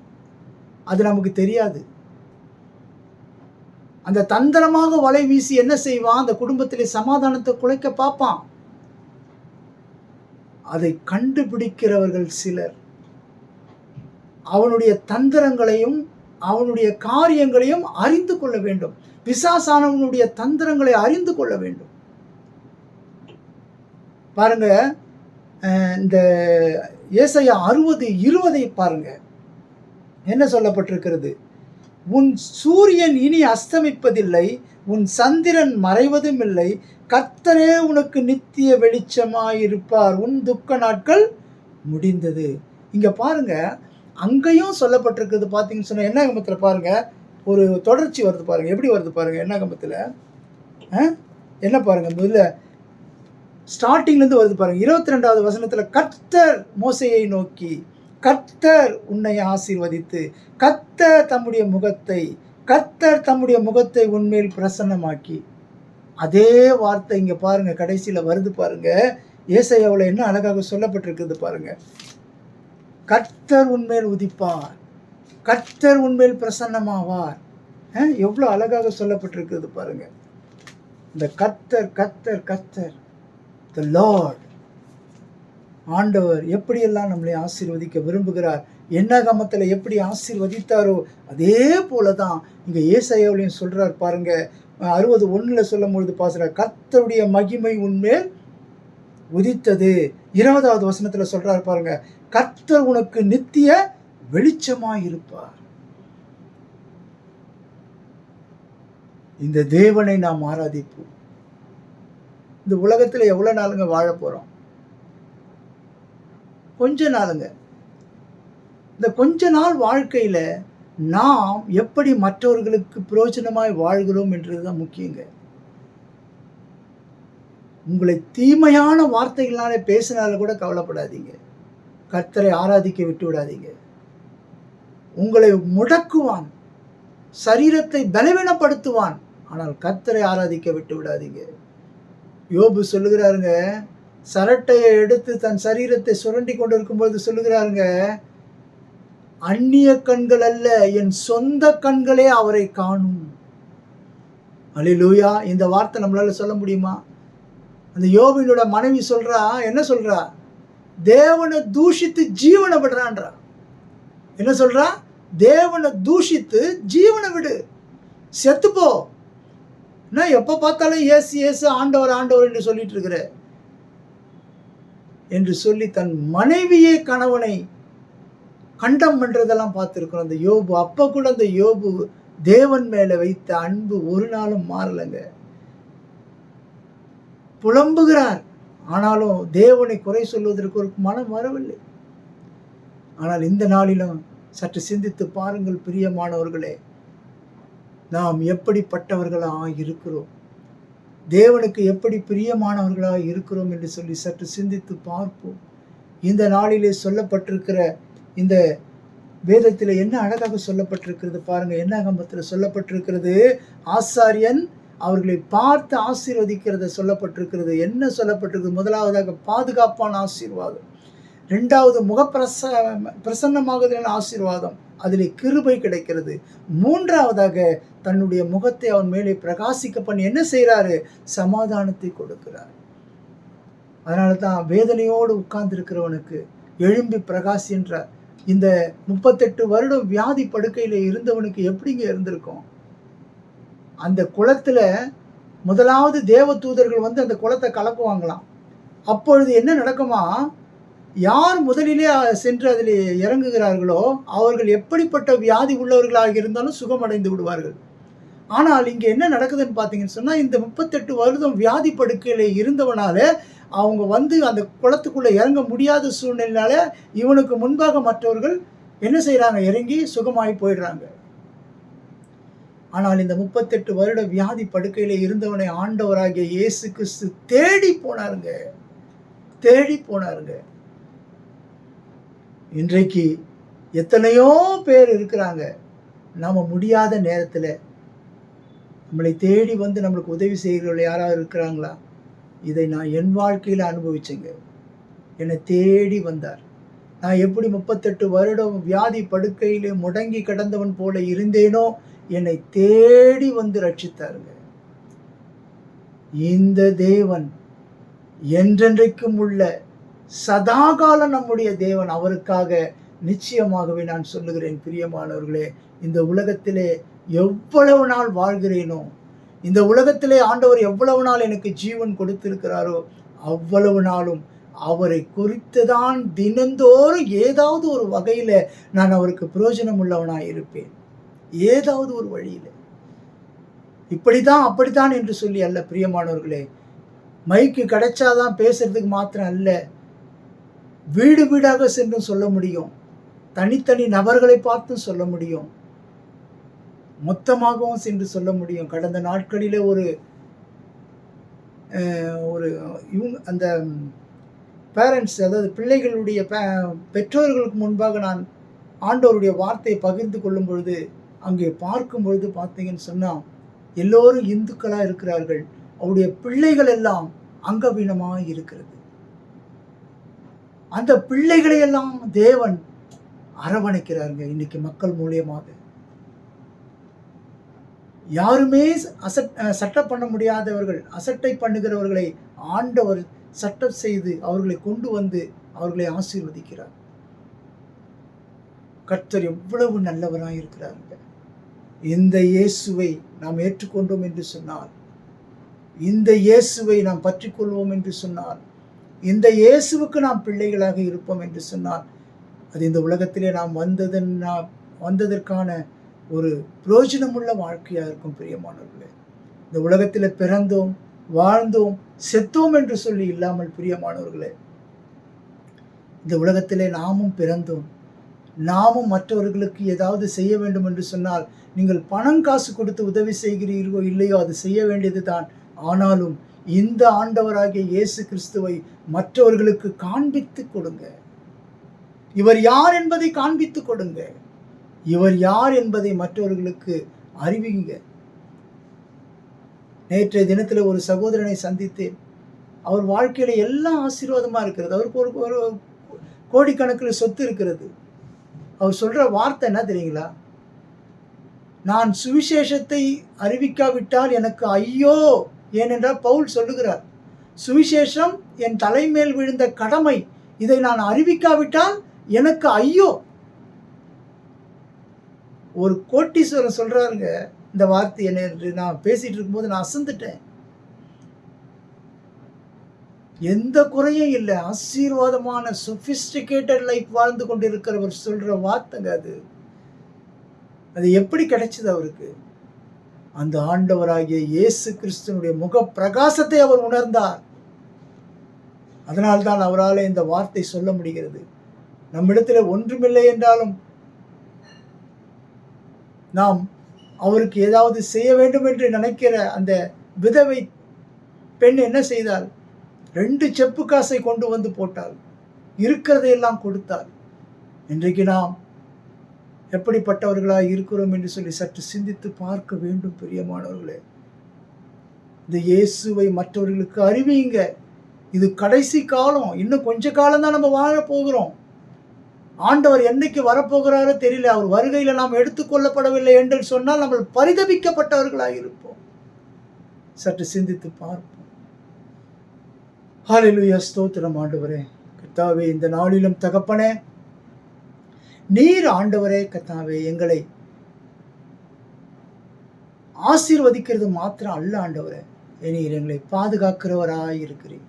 அது நமக்கு தெரியாது. அந்த தந்திரமாக வலை வீசி என்ன செய்வான்? அந்த குடும்பத்திலே சமாதானத்தை குலைக்க பார்ப்பான். அதை கண்டுபிடிக்கிறவர்கள் சிலர் அவனுடைய தந்திரங்களையும் அவனுடைய காரியங்களையும் அறிந்து கொள்ள வேண்டும். பிசாசானவனுடைய தந்திரங்களை அறிந்து கொள்ள வேண்டும். பாருங்க, இந்த ஏசாயா 60:20 பாருங்க, என்ன சொல்லப்பட்டிருக்கிறது? உன் சூரியன் இனி அஸ்தமிப்பதில்லை, உன் சந்திரன் மறைவதும் இல்லை, கர்த்தரே உனக்கு நித்திய வெளிச்சமாயிருப்பார், உன் துக்க நாட்கள் முடிந்தது. இங்க பாருங்க, அங்கேயும் சொல்லப்பட்டிருக்கிறது. பார்த்தீங்கன்னு சொன்னால் என்னாகமத்தில் பாருங்க, ஒரு தொடர்ச்சி வருது பாருங்க. எப்படி வருது பாருங்க என்னாகமத்தில்? என்ன பாருங்க, முதல்ல ஸ்டார்டிங்லேருந்து வருது பாருங்க. 22வது வசனத்தில் கர்த்தர் மோசேயை நோக்கி, கர்த்தர் உன்னை ஆசீர்வதித்து, கர்த்தர் தம்முடைய முகத்தை உன்மேல் பிரசன்னமாக்கி. அதே வார்த்தை இங்கே பாருங்க கடைசியில் வருது பாருங்க. ஏசாயாவில் என்ன அழகாக சொல்லப்பட்டிருக்குது பாருங்க. கர்த்தர் உன்மேல் உதிப்பார், கர்த்தர் உன்மேல் பிரசன்னமாவார். எவ்வளோ அழகாக சொல்லப்பட்டிருக்குது பாருங்க. இந்த கர்த்தர் கர்த்தர் கர்த்தர் த லார்ட், ஆண்டவர் எப்படியெல்லாம் நம்மளை ஆசீர்வதிக்க விரும்புகிறார், என்னாகமத்தில் எப்படி ஆசீர்வதித்தாரோ அதே போல தான் இங்கே ஏசாயாவிலையும் சொல்கிறார் பாருங்க. 60:1 சொல்லும் பொழுது பாசுகிறார், கர்த்தருடைய மகிமை உன்மேல் உதித்தது. 20வது வசனத்தில் சொல்கிறார் பாருங்க, கர்த்தர் உனக்கு நித்திய வெளிச்சமாயிருப்பார். இந்த தேவனை நாம் ஆராதிப்போம். இந்த உலகத்தில் எவ்வளோ நாளுங்க வாழ போகிறோம்? கொஞ்ச நாளுங்க. இந்த கொஞ்ச நாள் வாழ்க்கையில் நாம் எப்படி மற்றவர்களுக்கு பிரயோஜனமாய் வாழ்கிறோம் என்றதுதான் முக்கியங்க. உங்களை தீமையான வார்த்தைகளாலே பேசினாலும் கூட கவலைப்படாதீங்க. கர்த்தரை ஆராதிக்க விட்டு விடாதீங்க. உங்களை முடக்குவான், சரீரத்தை பலவீனப்படுத்துவான், ஆனால் கர்த்தரை ஆராதிக்க விட்டு விடாதீங்க. யோபு சொல்லுகிறாருங்க, சரட்டையை எடுத்து தன் சரீரத்தை சுரண்டி கொண்டு இருக்கும்போது சொல்லுகிறாருங்க, அந்நிய கண்கள் அல்ல, என் சொந்த கண்களே அவரை காணும். அல்லேலூயா. இந்த வார்த்தை நம்மளால சொல்ல முடியுமா? அந்த யோபுவினோட மனைவி சொல்றா, என்ன சொல்றா? தேவனை தூஷித்து ஜீவனை விடுறான்றா. என்ன சொல்றா? தேவனை தூஷித்து ஜீவனை விடு, செத்துப்போ. என்ன எப்ப பார்த்தாலும் இயேசு இயேசு ஆண்டவர் ஆண்டவர் என்று சொல்லிட்டு இருக்கிற என்று சொல்லி தன் மனைவியே கணவனை கண்டம் பண்றதெல்லாம் பார்த்திருக்கிறோம் அந்த யோபு. அப்ப கூட அந்த யோபு தேவன் மேல வைத்த அன்பு ஒரு நாளும் மாறலங்க. புலம்புகிறார், ஆனாலும் தேவனை குறை சொல்வதற்கு ஒரு மனம் வரவில்லை. ஆனால் இந்த நாளிலும் சற்று சிந்தித்து பாருங்கள் பிரியமானவர்களே, நாம் எப்படிப்பட்டவர்களாக இருக்கிறோம், தேவனுக்கு எப்படி பிரியமானவர்களாக இருக்கிறோம் என்று சொல்லி சற்று சிந்தித்து பார்ப்போம். இந்த நாளிலே சொல்லப்பட்டிருக்கிற இந்த வேதத்தில் என்ன அழகாக சொல்லப்பட்டிருக்கிறது பாருங்க. என்னாகமத்தில் சொல்லப்பட்டிருக்கிறது, ஆசாரியன் அவர்களை பார்த்து ஆசீர்வதிக்கிறத சொல்லப்பட்டிருக்கிறது. என்ன சொல்லப்பட்டிருக்கிறது? முதலாவதாக பாதுகாப்பான ஆசீர்வாதம், இரண்டாவது பிரசன்னமாகுதலின் ஆசீர்வாதம், அதிலே கிருபை கிடைக்கிறது. மூன்றாவதாக தன்னுடைய முகத்தை அவன் மேலே பிரகாசிக்க பண்ணி என்ன செய்கிறாரு? சமாதானத்தை கொடுக்கிறார். அதனால தான் வேதனையோடு உட்கார்ந்து இருக்கிறவனுக்கு எழும்பி பிரகாசி என்றார். இந்த 38 வருடம் வியாதி படுக்கையில் இருந்தவனுக்கு எப்படிங்க இருந்திருக்கும்? அந்த குளத்துல முதலாவது தேவ தூதர்கள் வந்து அந்த குளத்தை கலக்குவாங்களாம். அப்பொழுது என்ன நடக்குமா? யார் முதலிலே சென்று அதில் இறங்குகிறார்களோ அவர்கள் எப்படிப்பட்ட வியாதி உள்ளவர்களாக இருந்தாலும் சுகமடைந்து விடுவார்கள். ஆனால் இங்கே என்ன நடக்குதுன்னு பார்த்தீங்கன்னு சொன்னால், இந்த 38 வருடம் வியாதி படுக்கையில் இருந்தவனால அவங்க வந்து அந்த குளத்துக்குள்ளே இறங்க முடியாத சூழ்நிலையினால இவனுக்கு முன்பாக மற்றவர்கள் என்ன செய்கிறாங்க? இறங்கி சுகமாகி போயிடுறாங்க. ஆனால் இந்த 38 வருட வியாதி படுக்கையில் இருந்தவனை ஆண்டவராகிய இயேசு கிறிஸ்து தேடி போனாருங்க, தேடி போனாருங்க. இன்றைக்கு எத்தனையோ பேர் இருக்கிறாங்க, நாம் முடியாத நேரத்தில் நம்மளை தேடி வந்து நம்மளுக்கு உதவி செய்கிறவர்கள் யாராவது இருக்கிறாங்களா? இதை நான் என் வாழ்க்கையில் அனுபவிச்சேங்க. என்னை தேடி வந்தார். நான் எப்படி 38 வருடம் வியாதி படுக்கையிலே முடங்கி கிடந்தவன் போல இருந்தேனோ, என்னை தேடி வந்து ரட்சித்தாருங்க. இந்த தேவன் என்றென்றைக்கும் உள்ள சதாகாலம் நம்முடைய தேவன். அவருக்காக நிச்சயமாகவே நான் சொல்லுகிறேன் பிரியமானவர்களே, இந்த உலகத்திலே எவ்வளவு நாள் வாழ்கிறேனோ, இந்த உலகத்திலே ஆண்டவர் எவ்வளவு நாள் எனக்கு ஜீவன் கொடுத்திருக்கிறாரோ அவ்வளவு நாளும் அவரை குறித்துதான் தினந்தோறும் ஏதாவது ஒரு வகையில் நான் அவருக்கு பிரயோஜனம் உள்ளவனாக இருப்பேன். ஏதாவது ஒரு வழியில். இப்படித்தான் அப்படித்தான் என்று சொல்லி அல்ல பிரியமானவர்களே. மைக்கு கிடைச்சாதான் பேசுறதுக்கு மாத்திரம் அல்ல, வீடு வீடாக சென்றும் சொல்ல முடியும், தனித்தனி நபர்களை பார்த்தும் சொல்ல முடியும், மொத்தமாகவும் சென்று சொல்ல முடியும். கடந்த நாட்களிலே ஒரு இவங்க அந்த பேரண்ட்ஸ், அதாவது பிள்ளைகளுடைய பெற்றோர்களுக்கு முன்பாக நான் ஆண்டவருடைய வார்த்தையை பகிர்ந்து கொள்ளும் பொழுது அங்கே பார்க்கும் பொழுது பார்த்தீங்கன்னு சொன்னால் எல்லோரும் இந்துக்களாக இருக்கிறார்கள், அவருடைய பிள்ளைகள் எல்லாம் அங்கவீனமாக இருக்கிறது. அந்த பிள்ளைகளை எல்லாம் தேவன் அரவணைக்கிறாருங்க இன்னைக்கு மக்கள் மூலியமாக. யாருமே சட்டம் பண்ண முடியாதவர்கள், அசட்டை பண்ணுகிறவர்களை ஆண்டவர் சட்டம் செய்து அவர்களை கொண்டு வந்து அவர்களை ஆசீர்வதிக்கிறார். கர்த்தர் எவ்வளவு நல்லவராக இருக்கிறார்கள். இந்த இயேசுவை நாம் ஏற்றுக்கொண்டோம் என்று சொன்னால், இந்த இயேசுவை நாம் பற்றி கொள்வோம் என்று சொன்னால், இந்த இயேசுவுக்கு நாம் பிள்ளைகளாக இருப்போம் என்று சொன்னால், அது இந்த உலகத்திலே நாம் வந்ததற்கான ஒரு பிரயோஜனமுள்ள வாழ்க்கையாக இருக்கும் பிரியமானவர்களே. இந்த உலகத்தில் பிறந்தோம், வாழ்ந்தோம், செத்தோம் என்று சொல்லி இல்லாமல் பிரியமானவர்களே, இந்த உலகத்திலே நாமும் பிறந்தோம், நாமும் மற்றவர்களுக்கு ஏதாவது செய்ய வேண்டும் என்று சொன்னால், நீங்கள் பணம் காசு கொடுத்து உதவி செய்கிறீர்களோ இல்லையோ அது செய்ய வேண்டியது தான். ஆனாலும் இந்த ஆண்டவராகிய இயேசு கிறிஸ்துவை மற்றவர்களுக்கு காண்பித்து கொடுங்க. இவர் யார் என்பதை காண்பித்து கொடுங்க. இவர் யார் என்பதை மற்றவர்களுக்கு அறிவிங்க. நேற்றைய தினத்தில் ஒரு சகோதரனை சந்தித்தேன். அவர் வாழ்க்கையில எல்லாம் ஆசீர்வாதமா இருக்கிறது. அவருக்கு ஒரு ஒரு கோடிக்கணக்கில் சொத்து இருக்கிறது. அவர் சொல்ற வார்த்தை என்ன தெரியுங்களா? நான் சுவிசேஷத்தை அறிவிக்காவிட்டால் எனக்கு ஐயோ! ஏனென்றால் பவுல் சொல்லுகிறார், சுவிசேஷம் என் தலைமேல் விழுந்த கடமை. இதை நான் அறிவிக்காவிட்டால் எனக்கு ஐயோ! ஒரு கோட்டீஸ்வரன் சொல்றாருங்க இந்த வார்த்தை. என்ன நான் பேசிட்டு இருக்கும்போது நான் அசந்துட்டேன். எந்த குறையும் இல்லை, ஆசீர்வாதமான சொபிஸ்டிகேட்டட் லைஃப் வாழ்ந்து கொண்டிருக்கிறவர் சொல்ற வார்த்தைங்க அது. அது எப்படி கிடைச்சது அவருக்கு? அந்த ஆண்டவராகிய இயேசு கிறிஸ்துனுடைய முக பிரகாசத்தை அவர் உணர்ந்தார். அதனால்தான் அவரால் இந்த வார்த்தை சொல்ல முடிகிறது. நம்மிடத்தில் ஒன்றுமில்லை என்றாலும் நாம் அவருக்கு ஏதாவது செய்ய வேண்டும் என்று நினைக்கிற அந்த விதவை பெண் என்ன செய்தாள்? 2 செப்பு காசை கொண்டு வந்து போட்டாள். இருக்கிறதையெல்லாம் கொடுத்தாள். இன்றைக்கு நாம் எப்படிப்பட்டவர்களாக இருக்கிறோம் என்று சொல்லி சற்று சிந்தித்து பார்க்க வேண்டும் பிரியமானவர்களே. இந்த இயேசுவை மற்றவர்களுக்கு அறிவியுங்க. இது கடைசி காலம். இன்னும் கொஞ்ச காலம் தான் நம்ம வாழ போகிறோம். ஆண்டவர் என்னைக்கு வரப்போகிறாரோ தெரியல. அவர் வருகையில் நாம் எடுத்துக்கொள்ளப்படவில்லை என்று சொன்னால் நம்ம பரிதபிக்கப்பட்டவர்களாக இருப்போம். சற்று சிந்தித்து பார்ப்போம். ஹல்லேலூயா, ஸ்தோத்திரம் ஆண்டவரே. கர்த்தாவே, இந்த நாளிலும் தகப்பனே, நீர் ஆண்டவரே கர்த்தாவே எங்களை ஆசீர்வதிக்கிறது மாத்திரம் அல்ல ஆண்டவரே, நீர் எங்களை பாதுகாக்கிறவராய் இருக்கிறீர்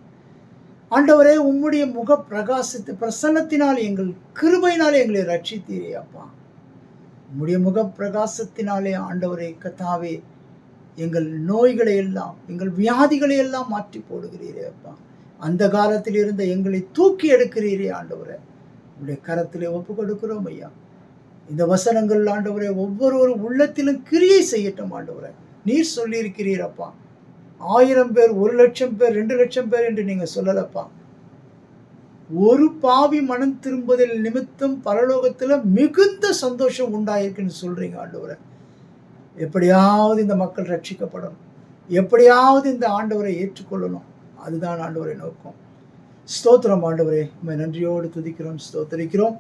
ஆண்டவரே. உம்முடைய முக பிரகாசத்து பிரசன்னத்தினால் எங்கள் கிருபையினாலே எங்களை ரட்சித்தீரே அப்பா. உம்முடைய முக பிரகாசத்தினாலே ஆண்டவரே கர்த்தாவே எங்கள் நோய்களை எல்லாம், எங்கள் வியாதிகளை எல்லாம் மாற்றி போடுகிறீரே அப்பா. அந்த காலத்தில் இருந்த எங்களை தூக்கி எடுக்கிறீரே ஆண்டவரே. உடைய கரத்திலே ஒப்பு கொடுக்கிறோம் ஐயா. இந்த வசனங்கள் ஆண்டவரே ஒவ்வொரு உள்ளத்திலும் கிரியை செய்யட்டும் ஆண்டவரே. நீர் சொல்லியிருக்கிறீர் அப்பா, 1000 பேர், 1,00,000 பேர், 2,00,000 பேர் என்று நீங்க சொல்லலப்பா. ஒரு பாவி மனம் திரும்புதல் நிமித்தம் பரலோகத்துல மிகுந்த சந்தோஷம் உண்டாயிருக்குன்னு சொல்றீங்க ஆண்டவரே. எப்படியாவது இந்த மக்கள் ரட்சிக்கப்படணும், எப்படியாவது இந்த ஆண்டவரை ஏற்றுக்கொள்ளணும். அதுதான் ஆண்டவரை நோக்கம். ஸ்தோத்திரம் ஆண்டவரே, உம்மை நன்றியோடு துதிக்கிறோம், ஸ்தோத்திரிக்கிறோம்.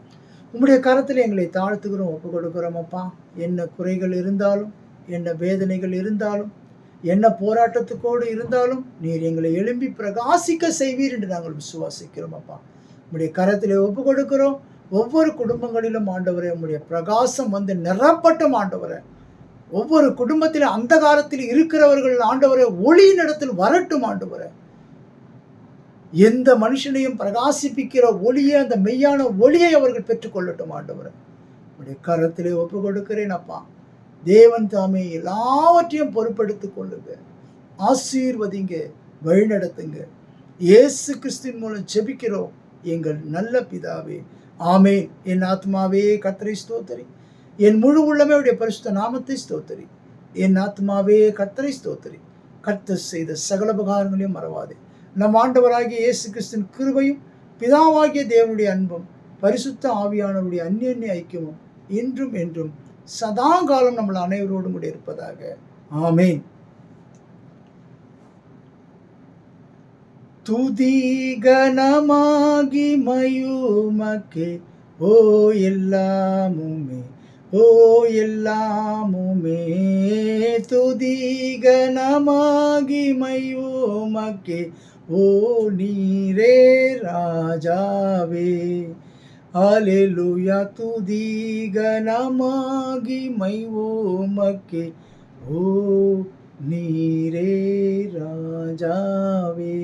உம்முடைய கரத்தில் எங்களை தாழ்த்துக்கிறோம், ஒப்பு கொடுக்கிறோம் அப்பா. என்ன குறைகள் இருந்தாலும், என்ன வேதனைகள் இருந்தாலும், என்ன போராட்டத்துக்கோடு இருந்தாலும் நீர் எங்களை எழும்பி பிரகாசிக்க செய்வீர் என்று நாங்கள் விசுவாசிக்கிறோம் அப்பா. உம்முடைய கரத்திலே ஒப்பு கொடுக்கிறோம். ஒவ்வொரு குடும்பங்களிலும் ஆண்டவரே உம்முடைய பிரகாசம் வந்து நிரப்பட்டும் ஆண்டவரே. ஒவ்வொரு குடும்பத்திலும் அந்த காலத்தில் இருக்கிறவர்கள் ஆண்டவரே ஒளியின் இடத்தில் வரட்டும் ஆண்டவரே. எந்த மனுஷனையும் பிரகாசிப்பிக்கிற ஒளியை, அந்த மெய்யான ஒளியை அவர்கள் பெற்றுக்கொள்ளட்டும் ஆண்டவரே. உடைய கரத்திலே ஒப்பு கொடுக்கிறேன் அப்பா. தேவன் தாமே எல்லாவற்றையும் பொறுப்பெடுத்துக் கொள்ளுங்க, ஆசீர்வதிங்க, வழிநடத்துங்க. இயேசு கிறிஸ்துவின் மூலம் ஜெபிக்கிறோம் எங்கள் நல்ல பிதாவே, ஆமென். என் ஆத்மாவே கர்த்தரை ஸ்தோத்திரி, என் முழு உள்ளமே உடைய பரிசுத்த நாமத்தை ஸ்தோத்திரி. என் ஆத்மாவே கர்த்தரை ஸ்தோத்திரி, கர்த்தர் செய்த சகல உபகாரங்களையும் மறவாதே. நம் ஆண்டவராகிய இயேசு கிறிஸ்துவின் கிருபையும் பிதாவாகிய தேவனுடைய அன்பும் பரிசுத்த ஆவியானவருடைய அந்யோன்ய ஐக்கியமும் இன்றும் என்றும் சதா காலம் நம்ம அனைவரோடும் கூட இருப்பதாக. ஆமென். துதி கனமாகி மயுமக்கே ஓ எல்லாமுமே, ஓ எல்லாமுமே. துதி கனமாகி மயுமக்கே ஓ நீரே ராஜாவே. ஹல்லேலூயா. துதி கனமாகி மயுமக்கே ஓ நீரே ராஜாவே.